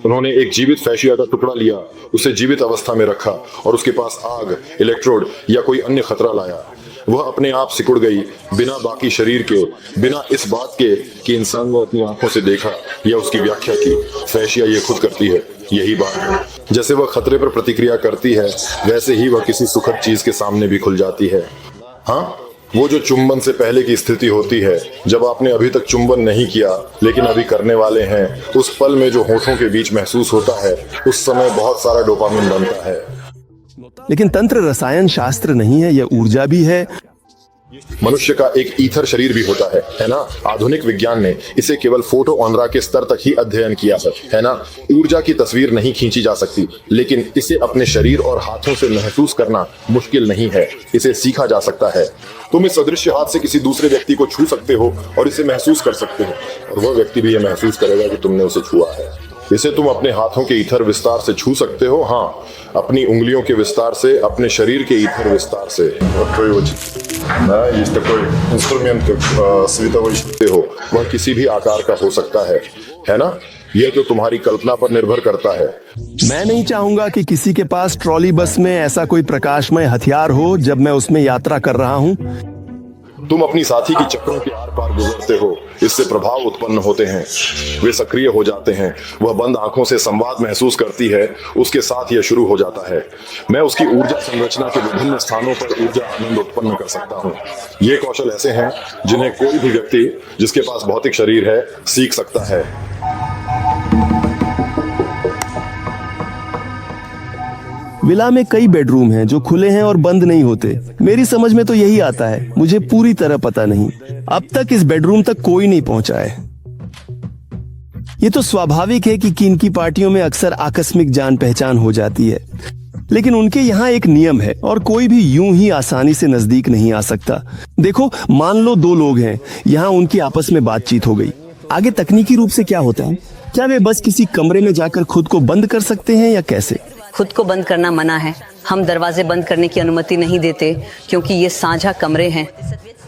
उन्होंने एक जीवित फैशिया का टुकड़ा लिया, उसे जीवित अवस्था में रखा और उसके पास आग, इलेक्ट्रोड या कोई अन्य खतरा लाया। वह अपने आप सिकुड़ गई, बिना बाकी शरीर के, बिना इस बात के कि इंसान को अपनी आंखों से देखा या उसकी व्याख्या की। फैशिया ये खुद करती है। यही बात है, जैसे वह खतरे पर प्रतिक्रिया करती है वैसे ही वह किसी सुखद चीज के सामने भी खुल जाती है। हाँ, वो जो चुंबन से पहले की स्थिति होती है, जब आपने अभी तक चुंबन नहीं किया लेकिन अभी करने वाले हैं, उस पल में जो होठों के बीच महसूस होता है, उस समय बहुत सारा डोपामिन बनता है। लेकिन तंत्र रसायन शास्त्र नहीं है, यह ऊर्जा भी है। मनुष्य का एक ईथर शरीर भी होता है ना? आधुनिक विज्ञान ने इसे केवल फोटो ऑनरा के स्तर तक ही अध्ययन किया है ना? ऊर्जा की तस्वीर नहीं खींची जा सकती, लेकिन इसे अपने शरीर और हाथों से महसूस करना मुश्किल नहीं है। इसे सीखा जा सकता है। तुम इस अदृश्य हाथ से किसी दूसरे व्यक्ति को छू सकते हो और इसे महसूस कर सकते हो, और वह व्यक्ति भी यह महसूस करेगा कि तुमने उसे छुआ है। इसे तुम अपने हाथों के ईथर विस्तार से छू सकते हो, हाँ, अपनी उंगलियों के विस्तार से, अपने शरीर के ईथर विस्तार से। वह किसी भी आकार का हो सकता है ना? यह तो तुम्हारी कल्पना पर निर्भर करता है। मैं नहीं चाहूंगा कि किसी के पास ट्रॉली बस में ऐसा कोई प्रकाशमय हथियार हो जब मैं उसमें यात्रा कर रहा हूँ। तुम अपनी साथी की चक्रों के आर पार गुजरते हो इससे प्रभाव उत्पन्न होते हैं, वे सक्रिय हो जाते हैं। वह बंद आंखों से संवाद महसूस करती है, उसके साथ यह शुरू हो जाता है। मैं उसकी ऊर्जा संरचना के विभिन्न स्थानों पर ऊर्जा आनंद उत्पन्न कर सकता हूँ। ये कौशल ऐसे हैं जिन्हें कोई भी व्यक्ति जिसके पास भौतिक शरीर है सीख सकता है। विला में कई बेडरूम हैं जो खुले हैं और बंद नहीं होते। मेरी समझ में तो यही आता है, मुझे पूरी तरह पता नहीं। अब तक इस बेडरूम तक कोई नहीं पहुंचा है। ये तो स्वाभाविक है कि किनकी पार्टियों में अक्सर आकस्मिक जान पहचान हो जाती है, लेकिन उनके यहाँ एक नियम है और कोई भी यूं ही आसानी से नजदीक नहीं आ सकता। देखो, मान लो दो लोग हैं, यहाँ उनकी आपस में बातचीत हो गई। आगे तकनीकी रूप से क्या होता है? क्या वे बस किसी कमरे में जाकर खुद को बंद कर सकते हैं या कैसे? खुद को बंद करना मना है। हम दरवाजे बंद करने की अनुमति नहीं देते क्योंकि ये साझा कमरे हैं।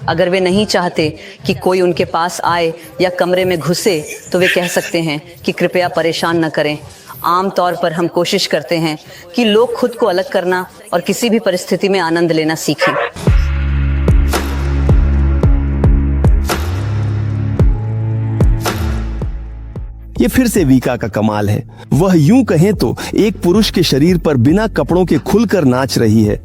अगर वे नहीं चाहते कि कोई उनके पास आए या कमरे में घुसे तो वे कह सकते हैं कि कृपया परेशान न करें। आमतौर पर हम कोशिश करते हैं कि लोग खुद को अलग करना और किसी भी परिस्थिति में आनंद लेना सीखें। ये फिर से वीका का कमाल है। वह यूं कहें तो एक पुरुष के शरीर पर बिना कपड़ों के खुलकर नाच रही है।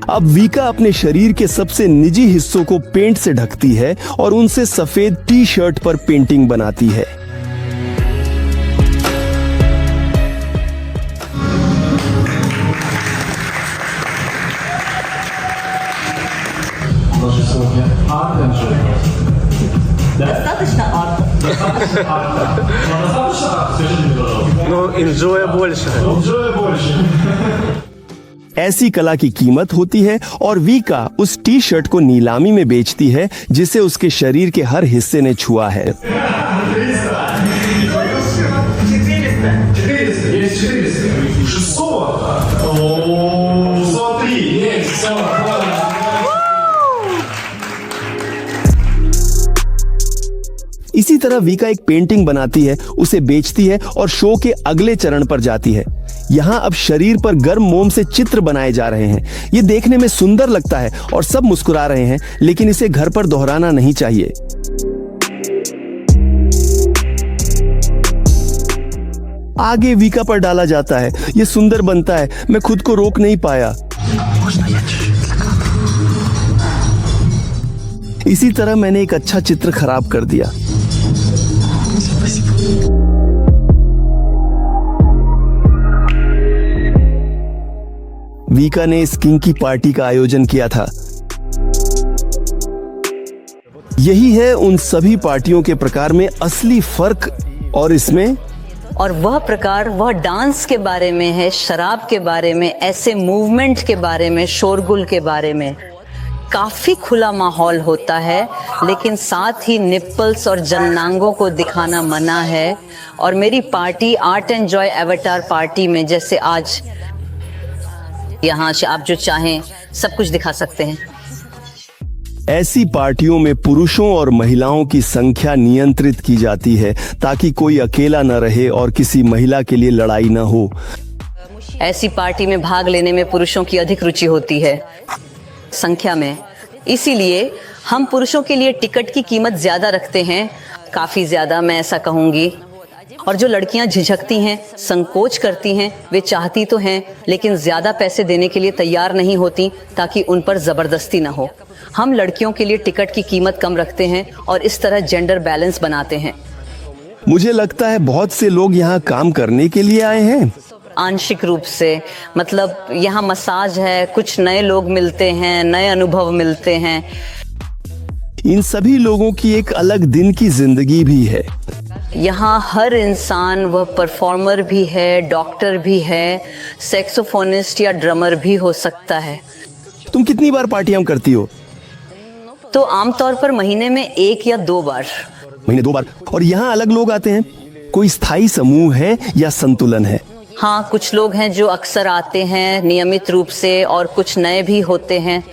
अब वीका अपने शरीर के सबसे निजी हिस्सों को पेंट से ढकती है और उनसे सफेद टी शर्ट पर पेंटिंग बनाती है। ऐसी कला की कीमत होती है और वीका उस टी शर्ट को नीलामी में बेचती है जिसे उसके शरीर के हर हिस्से ने छुआ है। इसी तरह वीका एक पेंटिंग बनाती है, उसे बेचती है और शो के अगले चरण पर जाती है। यहाँ अब शरीर पर गर्म मोम से चित्र बनाए जा रहे हैं। ये देखने में सुंदर लगता है और सब मुस्कुरा रहे हैं, लेकिन इसे घर पर दोहराना नहीं चाहिए। आगे वीका पर डाला जाता है। ये सुंदर बनता है, मैं खुद को रोक नहीं पाया। इसी तरह मैंने एक अच्छा चित्र खराब कर दिया। वीका ने इस किंकी पार्टी का आयोजन किया था। यही है उन सभी पार्टियों के प्रकार में असली फर्क। और वह प्रकार वह डांस के बारे में है, शराब के बारे में, ऐसे मूवमेंट के बारे में, शोरगुल के बारे में। काफी खुला माहौल होता है, लेकिन साथ ही निप्पल्स और जननांगों को दिखाना मना है। और मेरी party art and Joy avatar party में, जैसे आज यहाँ आप जो चाहें सब कुछ दिखा सकते हैं। ऐसी पार्टियों में पुरुषों और महिलाओं की संख्या नियंत्रित की जाती है ताकि कोई अकेला न रहे और किसी महिला के लिए लड़ाई न हो। ऐसी पार्टी में भाग लेने में पुरुषों की अधिक रुचि होती है संख्या में, इसीलिए हम पुरुषों के लिए टिकट की कीमत ज्यादा रखते हैं, काफी ज्यादा मैं ऐसा कहूंगी। और जो लड़कियां झिझकती हैं, संकोच करती हैं, वे चाहती तो हैं लेकिन ज्यादा पैसे देने के लिए तैयार नहीं होती ताकि उन पर जबरदस्ती ना हो। हम लड़कियों के लिए टिकट की कीमत कम रखते हैं और इस तरह जेंडर बैलेंस बनाते हैं। मुझे लगता है बहुत से लोग यहाँ काम करने के लिए आए हैं। आंशिक रूप से, मतलब यहाँ मसाज है, कुछ नए लोग मिलते हैं, नए अनुभव मिलते हैं। इन सभी लोगों की एक अलग दिन की जिंदगी भी है। यहाँ हर इंसान, वह परफॉर्मर भी है, डॉक्टर भी है, सैक्सोफोनिस्ट या ड्रमर भी हो सकता है। तुम कितनी बार पार्टियां करती हो? तो आमतौर पर महीने में 1 या 2 बार। महीने 2 बार। और यहाँ अलग लोग आते हैं? कोई स्थायी समूह है या संतुलन है? हाँ, कुछ लोग हैं जो अक्सर आते हैं नियमित रूप से और कुछ नए भी होते हैं।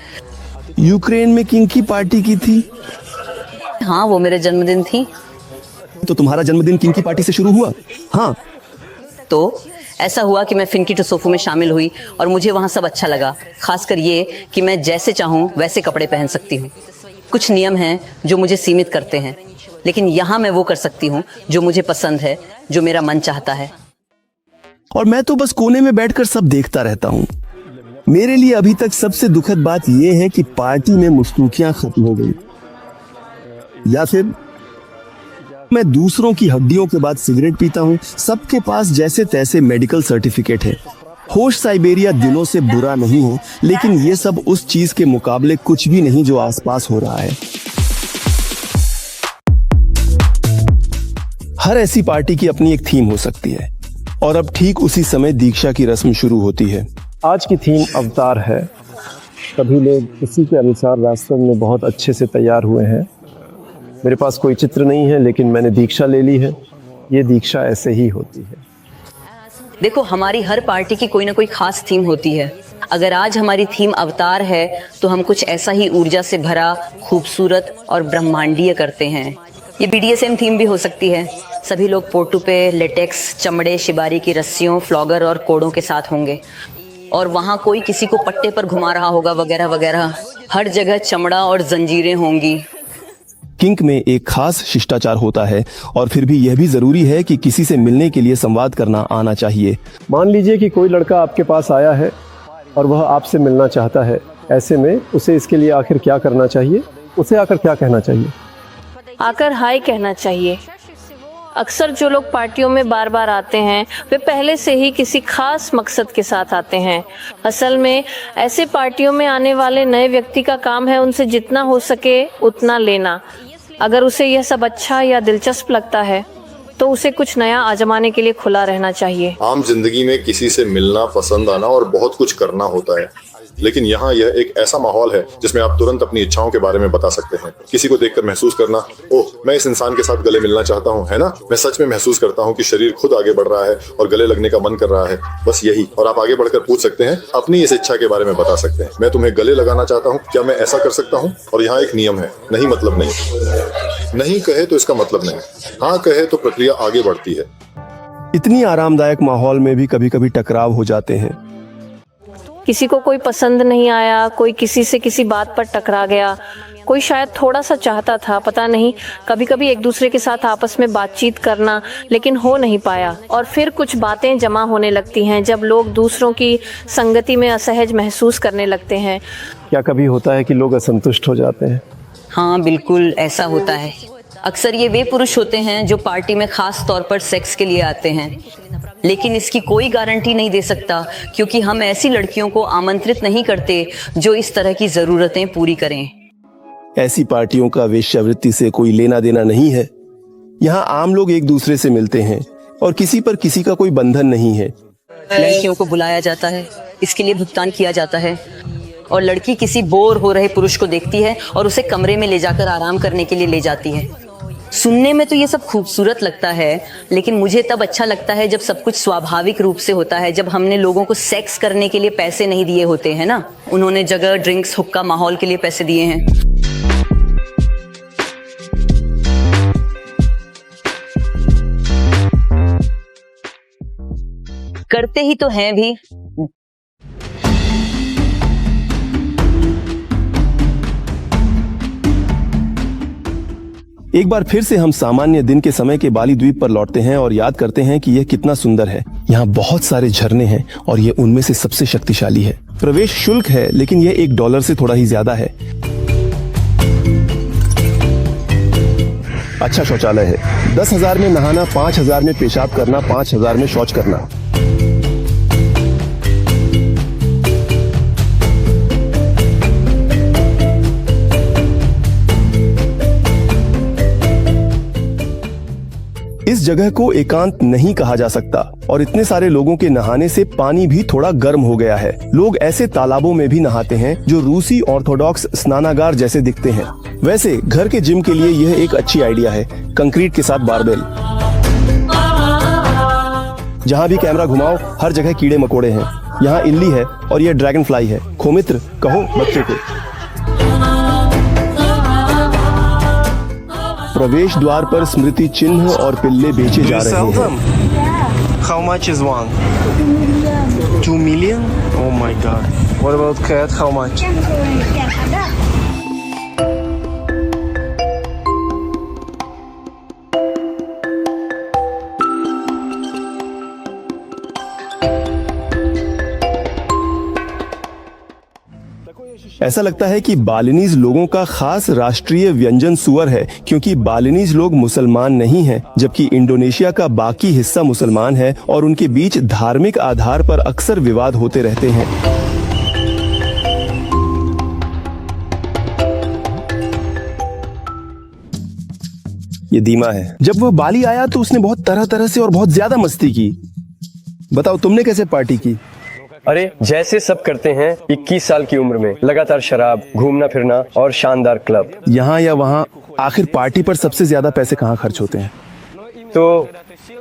यूक्रेन में किंकी पार्टी की थी? हाँ, वो मेरे जन्मदिन थी। तो तुम्हारा जन्मदिन किंकी पार्टी से शुरू हुआ? हाँ। तो ऐसा हुआ कि मैं फिनकी टुसोफो में शामिल हुई और मुझे वहाँ सब अच्छा लगा, खासकर ये कि मैं जैसे चाहूँ वैसे कपड़े पहन सकती हूँ। कुछ नियम हैं जो मुझे सीमित करते हैं, लेकिन यहाँ मैं वो कर सकती हूँ जो मुझे पसंद है, जो मेरा मन चाहता है। और मैं तो बस कोने में बैठकर सब देखता रहता हूँ। मेरे लिए अभी तक सबसे दुखद बात यह है कि पार्टी में मुस्तूकियां खत्म हो गई, या फिर मैं दूसरों की हड्डियों के बाद सिगरेट पीता हूँ। सबके पास जैसे तैसे मेडिकल सर्टिफिकेट है। होश साइबेरिया दिनों से बुरा नहीं है, लेकिन ये सब उस चीज के मुकाबले कुछ भी नहीं जो आसपास हो रहा है। हर ऐसी पार्टी की अपनी एक थीम हो सकती है, और अब ठीक उसी समय दीक्षा की रस्म शुरू होती है। आज की थीम अवतार है। सभी लोग इसी के अनुसार रास्ते में बहुत अच्छे से तैयार हुए हैं। मेरे पास कोई चित्र नहीं है, लेकिन मैंने दीक्षा ले ली है। ये दीक्षा ऐसे ही होती है। देखो, हमारी हर पार्टी की कोई ना कोई खास थीम होती है। अगर आज हमारी थीम अवतार है तो हम कुछ ऐसा ही ऊर्जा से भरा, खूबसूरत और ब्रह्मांडीय करते हैं। ये BDSM थीम भी हो सकती है। सभी लोग पोर्टू पे लेटेक्स, चमड़े, शिबारी की रस्सियों, फ्लॉगर और कोड़ों के साथ होंगे, और वहाँ कोई किसी को पट्टे पर घुमा रहा होगा, वगैरह वगैरह। हर जगह चमड़ा और जंजीरें होंगी। किंक में एक खास शिष्टाचार होता है, और फिर भी यह भी जरूरी है कि किसी से मिलने के लिए संवाद करना आना चाहिए। मान लीजिए कि कोई लड़का आपके पास आया है और वह आपसे मिलना चाहता है। ऐसे में उसे इसके लिए आखिर क्या करना चाहिए? उसे आकर क्या कहना चाहिए? आकर हाय कहना चाहिए। अक्सर जो लोग पार्टियों में बार बार आते हैं वे पहले से ही किसी खास मकसद के साथ आते हैं। असल में ऐसे पार्टियों में आने वाले नए व्यक्ति का काम है उनसे जितना हो सके उतना लेना। अगर उसे यह सब अच्छा या दिलचस्प लगता है तो उसे कुछ नया आजमाने के लिए खुला रहना चाहिए। आम जिंदगी में किसी से मिलना, पसंद आना और बहुत कुछ करना होता है, लेकिन यहाँ यह एक ऐसा माहौल है जिसमें आप तुरंत अपनी इच्छाओं के बारे में बता सकते हैं। किसी को देखकर महसूस करना, ओह मैं इस इंसान के साथ गले मिलना चाहता हूँ, है ना? मैं सच में महसूस करता हूँ कि शरीर खुद आगे बढ़ रहा है और गले लगने का मन कर रहा है, बस यही। और आप आगे बढ़कर पूछ सकते हैं, अपनी इस इच्छा के बारे में बता सकते हैं। मैं तुम्हें गले लगाना चाहता हूँ, क्या मैं ऐसा कर सकता हूँ? और यहाँ एक नियम है, नहीं मतलब नहीं। नहीं कहे तो इसका मतलब नहीं, हाँ कहे तो प्रक्रिया आगे बढ़ती है। इतनी आरामदायक माहौल में भी कभी कभी टकराव हो जाते हैं। किसी को कोई पसंद नहीं आया, कोई किसी से किसी बात पर टकरा गया, कोई शायद थोड़ा सा चाहता था, पता नहीं। कभी कभी एक दूसरे के साथ आपस में बातचीत करना, लेकिन हो नहीं पाया। और फिर कुछ बातें जमा होने लगती हैं जब लोग दूसरों की संगति में असहज महसूस करने लगते हैं। क्या कभी होता है कि लोग असंतुष्ट हो जाते हैं? हाँ बिल्कुल ऐसा होता है। अक्सर ये वे पुरुष होते हैं जो पार्टी में खास तौर पर सेक्स के लिए आते हैं, लेकिन इसकी कोई गारंटी नहीं दे सकता, क्योंकि हम ऐसी लड़कियों को आमंत्रित नहीं करते जो इस तरह की जरूरतें पूरी करें। ऐसी पार्टियों का वेश्यावृत्ति से कोई लेना देना नहीं है। यहाँ आम लोग एक दूसरे से मिलते हैं और किसी पर किसी का कोई बंधन नहीं है। लड़कियों को बुलाया जाता है, इसके लिए भुगतान किया जाता है, और लड़की किसी बोर हो रहे पुरुष को देखती है और उसे कमरे में ले जाकर आराम करने के लिए ले जाती है। सुनने में तो ये सब खूबसूरत लगता है, लेकिन मुझे तब अच्छा लगता है जब सब कुछ स्वाभाविक रूप से होता है, जब हमने लोगों को सेक्स करने के लिए पैसे नहीं दिए होते हैं ना। उन्होंने जगह, ड्रिंक्स, हुक्का, माहौल के लिए पैसे दिए हैं। करते ही तो हैं भी। एक बार फिर से हम सामान्य दिन के समय के बाली द्वीप पर लौटते हैं और याद करते हैं कि यह कितना सुंदर है। यहाँ बहुत सारे झरने हैं और ये उनमें से सबसे शक्तिशाली है। प्रवेश शुल्क है, लेकिन यह $1 से थोड़ा ही ज्यादा है। अच्छा शौचालय है। 10,000 में नहाना, 5,000 में पेशाब करना, 5,000 में शौच करना। इस जगह को एकांत नहीं कहा जा सकता, और इतने सारे लोगों के नहाने से पानी भी थोड़ा गर्म हो गया है। लोग ऐसे तालाबों में भी नहाते हैं जो रूसी ऑर्थोडॉक्स स्नानागार जैसे दिखते हैं। वैसे घर के जिम के लिए यह एक अच्छी आइडिया है, कंक्रीट के साथ बारबेल। जहाँ भी कैमरा घुमाओ हर जगह कीड़े मकोड़े हैं। यहाँ इल्ली है और यह ड्रैगन फ्लाई है। खोमित्र कहो बच्चे को। प्रवेश द्वार पर स्मृति चिन्ह और पिल्ले बेचे जा रहे हैं। How much is one? 2 million? Oh my god. What about cat? How much? ऐसा लगता है कि बालिनीज लोगों का खास राष्ट्रीय व्यंजन सुअर है, क्योंकि बालिनीज लोग मुसलमान नहीं हैं, जबकि इंडोनेशिया का बाकी हिस्सा मुसलमान है और उनके बीच धार्मिक आधार पर अक्सर विवाद होते रहते हैं। ये दीमा है। जब वह बाली आया तो उसने बहुत तरह तरह से और बहुत ज्यादा मस्ती की। बताओ तुमने कैसे पार्टी की? अरे जैसे सब करते हैं, 21 साल की उम्र में लगातार शराब, घूमना फिरना और शानदार क्लब। यहाँ या वहाँ, आखिर पार्टी पर सबसे ज्यादा पैसे कहाँ खर्च होते हैं? तो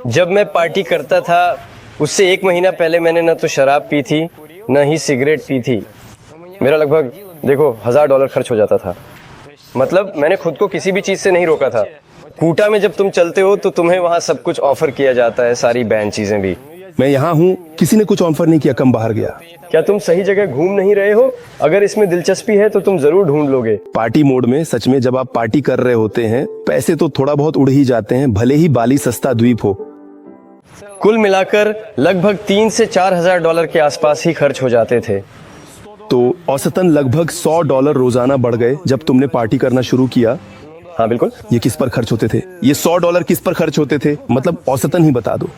जब मैं पार्टी करता था उससे 1 महीना पहले मैंने न तो शराब पी थी न ही सिगरेट पी थी। मेरा लगभग देखो $1000 खर्च हो जाता था। मतलब मैंने खुद को किसी भी चीज से नहीं रोका था। कूटा में जब तुम चलते हो तो तुम्हें वहाँ सब कुछ ऑफर किया जाता है, सारी बैन चीजें भी। मैं यहाँ हूँ, किसी ने कुछ ऑफर नहीं किया, कम बाहर गया। क्या तुम सही जगह घूम नहीं रहे हो? अगर इसमें दिलचस्पी है तो तुम जरूर ढूंढ लोगे। पार्टी मोड में सच में जब आप पार्टी कर रहे होते हैं, पैसे तो थोड़ा बहुत उड़ ही जाते हैं, भले ही बाली सस्ता द्वीप हो। कुल मिलाकर लगभग 3 से $4000 के आसपास ही खर्च हो जाते थे। तो औसतन लगभग $100 रोजाना बढ़ गए जब तुमने पार्टी करना शुरू किया। हाँ बिल्कुल। ये किस पर खर्च होते थे? ये $100 किस पर खर्च होते थे? मतलब औसतन ही बता दो।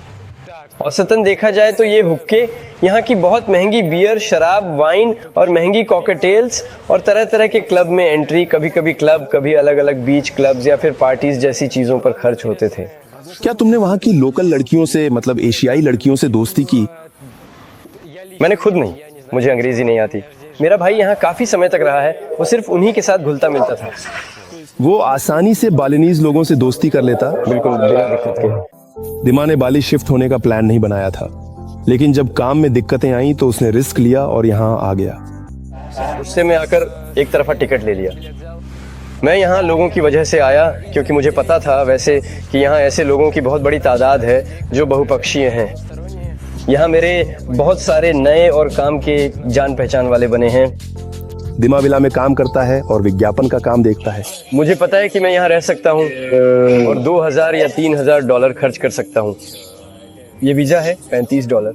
औसतन देखा जाए तो ये हुक्के, यहाँ की बहुत महंगी बियर, शराब, वाइन और महंगी कॉकटेल्स और तरह तरह के क्लब में एंट्री, कभी कभी क्लब, कभी अलग अलग बीच क्लब्स या फिर पार्टीज जैसी चीजों पर खर्च होते थे। क्या तुमने वहाँ की लोकल लड़कियों से, मतलब एशियाई लड़कियों से दोस्ती की? मैंने खुद नहीं, मुझे अंग्रेजी नहीं आती। मेरा भाई यहाँ काफी समय तक रहा है, वो सिर्फ उन्हीं के साथ घुलता मिलता था। वो आसानी से बालिनीज लोगों से दोस्ती कर लेता? बिल्कुल बिना दिक्कत के। दिमा ने बाली शिफ्ट होने का प्लान नहीं बनाया था, लेकिन जब काम में दिक्कतें आई तो उसने रिस्क लिया और यहाँ आ गया। उससे मैं आकर एक तरफा टिकट ले लिया। मैं यहाँ लोगों की वजह से आया, क्योंकि मुझे पता था वैसे कि यहाँ ऐसे लोगों की बहुत बड़ी तादाद है जो बहुपक्षीय हैं। यहाँ मेरे बहुत सारे नए और काम के जान पहचान वाले बने हैं। दिमा विला में काम करता है और विज्ञापन का काम देखता है। मुझे पता है कि मैं यहाँ रह सकता हूँ और $2000 या $3000 खर्च कर सकता हूँ। ये वीजा है $35।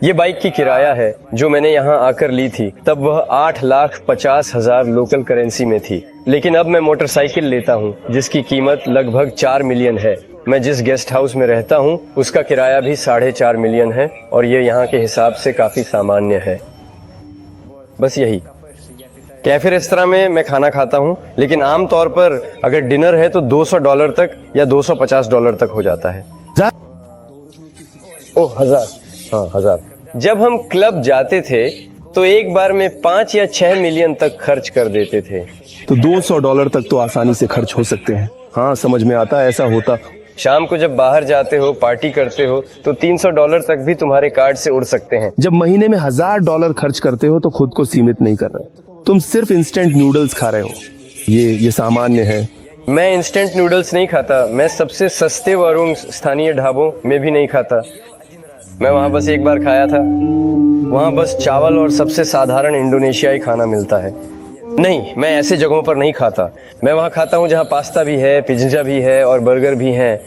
ये बाइक की किराया है जो मैंने यहाँ आकर ली थी, तब वह 8,50,000 लोकल करेंसी में थी। लेकिन अब मैं मोटरसाइकिल लेता हूँ जिसकी कीमत लगभग 4 मिलियन है। मैं जिस गेस्ट हाउस में रहता हूँ उसका किराया भी 4.5 मिलियन है और ये यहाँ के हिसाब से काफी सामान्य है। बस यही। कैफे रेस्तरां में मैं खाना खाता हूँ, लेकिन आमतौर पर अगर डिनर है तो $200 तक या $250 तक हो जाता है। ओह 1000, हाँ 1000। जब हम क्लब जाते थे तो एक बार में 5 या 6 मिलियन तक खर्च कर देते थे। तो $200 तक तो आसानी से खर्च हो सकते हैं। हाँ समझ में आता है, ऐसा होता। शाम को जब बाहर जाते हो, पार्टी करते हो तो $300 तक भी तुम्हारे कार्ड से उड़ सकते हैं। जब महीने में $1000 खर्च करते हो तो खुद को सीमित नहीं कर रहे, तुम सिर्फ इंस्टेंट नूडल्स खा रहे हो। ये सामान्य है। मैं इंस्टेंट नूडल्स नहीं खाता, मैं सबसे सस्ते वरुण स्थानीय ढाबों में भी नहीं खाता। मैं वहाँ बस एक बार खाया था। वहाँ बस चावल और सबसे साधारण इंडोनेशियाई खाना मिलता है। नहीं, मैं ऐसे जगहों पर नहीं खाता। मैं वहाँ खाता हूँ जहाँ पास्ता भी है, पिज्जा भी है और बर्गर भी हैं।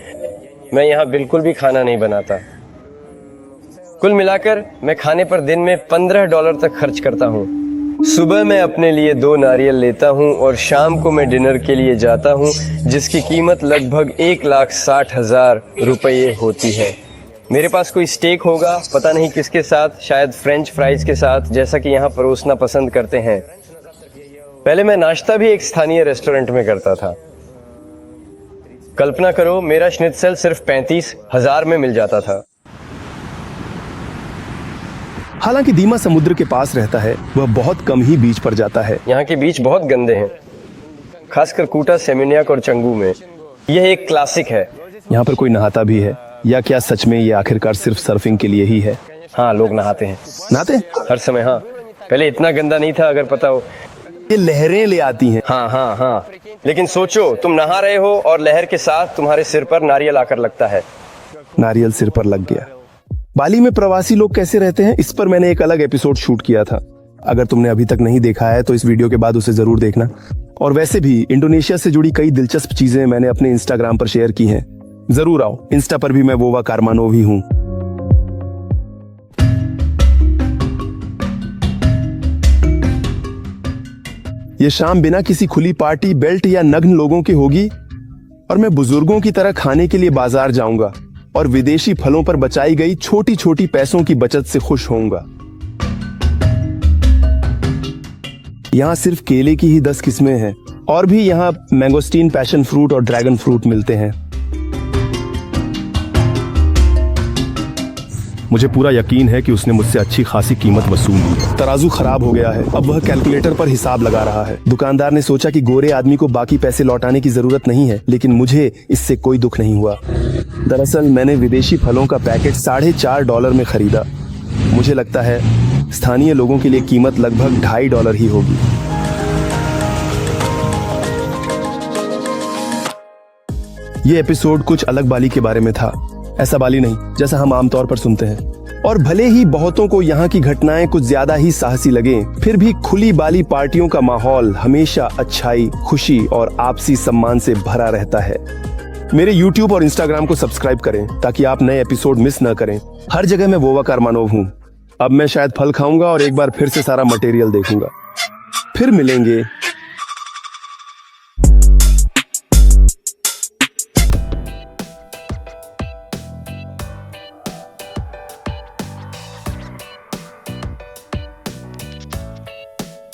मैं यहाँ बिल्कुल भी खाना नहीं बनाता। कुल मिलाकर मैं खाने पर दिन में $15 तक खर्च करता हूँ। सुबह मैं अपने लिए 2 नारियल लेता हूँ और शाम को मैं डिनर के लिए जाता हूँ जिसकी कीमत लगभग 1,60,000 रुपये होती है। मेरे पास कोई स्टेक होगा, पता नहीं किसके साथ, शायद फ्रेंच फ्राइज के साथ, जैसा कि यहाँ परोसना पसंद करते हैं। पहले मैं नाश्ता भी एक स्थानीय रेस्टोरेंट में करता था। कल्पना करो, मेरा श्नित्सेल सिर्फ 35,000 में मिल जाता था। हालांकि दीमा समुद्र के पास रहता है, वह बहुत कम ही बीच पर जाता है। यहाँ के बीच बहुत गंदे हैं, खासकर कूटा, सेमिनियाक और चंगू में। यह एक क्लासिक है। यहाँ पर कोई नहाता भी है या क्या सच में ये आखिरकार सिर्फ सर्फिंग के लिए ही है? हाँ, लोग नहाते हैं। नहाते हर समय। हाँ, पहले इतना गंदा नहीं था, अगर पता हो। ये लहरें ले आती हैं। हाँ। लेकिन सोचो, तुम नहा रहे हो और लहर के साथ तुम्हारे सिर पर नारियल आकर लगता है। नारियल सिर पर लग गया। बाली में प्रवासी लोग कैसे रहते हैं, इस पर मैंने एक अलग एपिसोड शूट किया था। अगर तुमने अभी तक नहीं देखा है तो इस वीडियो के बाद उसे जरूर देखना। और वैसे भी इंडोनेशिया से जुड़ी कई दिलचस्प चीजें मैंने अपने इंस्टाग्राम पर शेयर की हैं। जरूर आओ, इंस्टा पर भी मैं वोवा कारमानोव ही हूं। ये शाम बिना किसी खुली पार्टी, बेल्ट या नग्न लोगों की होगी और मैं बुजुर्गों की तरह खाने के लिए बाजार जाऊंगा और विदेशी फलों पर बचाई गई छोटी छोटी पैसों की बचत से खुश होऊंगा। यहाँ सिर्फ केले की ही 10 किस्में हैं और भी यहाँ मैंगोस्टीन, पैशन फ्रूट और ड्रैगन फ्रूट मिलते हैं। मुझे पूरा यकीन है कि उसने मुझसे अच्छी खासी कीमत वसूल ली। तराजू खराब हो गया है, अब वह कैलकुलेटर पर हिसाब लगा रहा है। दुकानदार ने सोचा कि गोरे आदमी को बाकी पैसे लौटाने की जरूरत नहीं है, लेकिन मुझे इससे कोई दुख नहीं हुआ। दरअसल मैंने विदेशी फलों का पैकेट $4.5 में खरीदा। मुझे लगता है स्थानीय लोगों के लिए कीमत लगभग $2.5 ही होगी। ये एपिसोड कुछ अलग बाली के बारे में था, ऐसा बाली नहीं जैसा हम आमतौर पर सुनते हैं। और भले ही बहुतों को यहाँ की घटनाएं कुछ ज्यादा ही साहसी लगें, फिर भी खुली बाली पार्टियों का माहौल हमेशा अच्छाई, खुशी और आपसी सम्मान से भरा रहता है। मेरे YouTube और Instagram को सब्सक्राइब करें ताकि आप नए एपिसोड मिस न करें। हर जगह मैं वोवा कारमानोव हूँ। अब मैं शायद फल खाऊंगा और एक बार फिर से सारा मटेरियल देखूंगा। फिर मिलेंगे।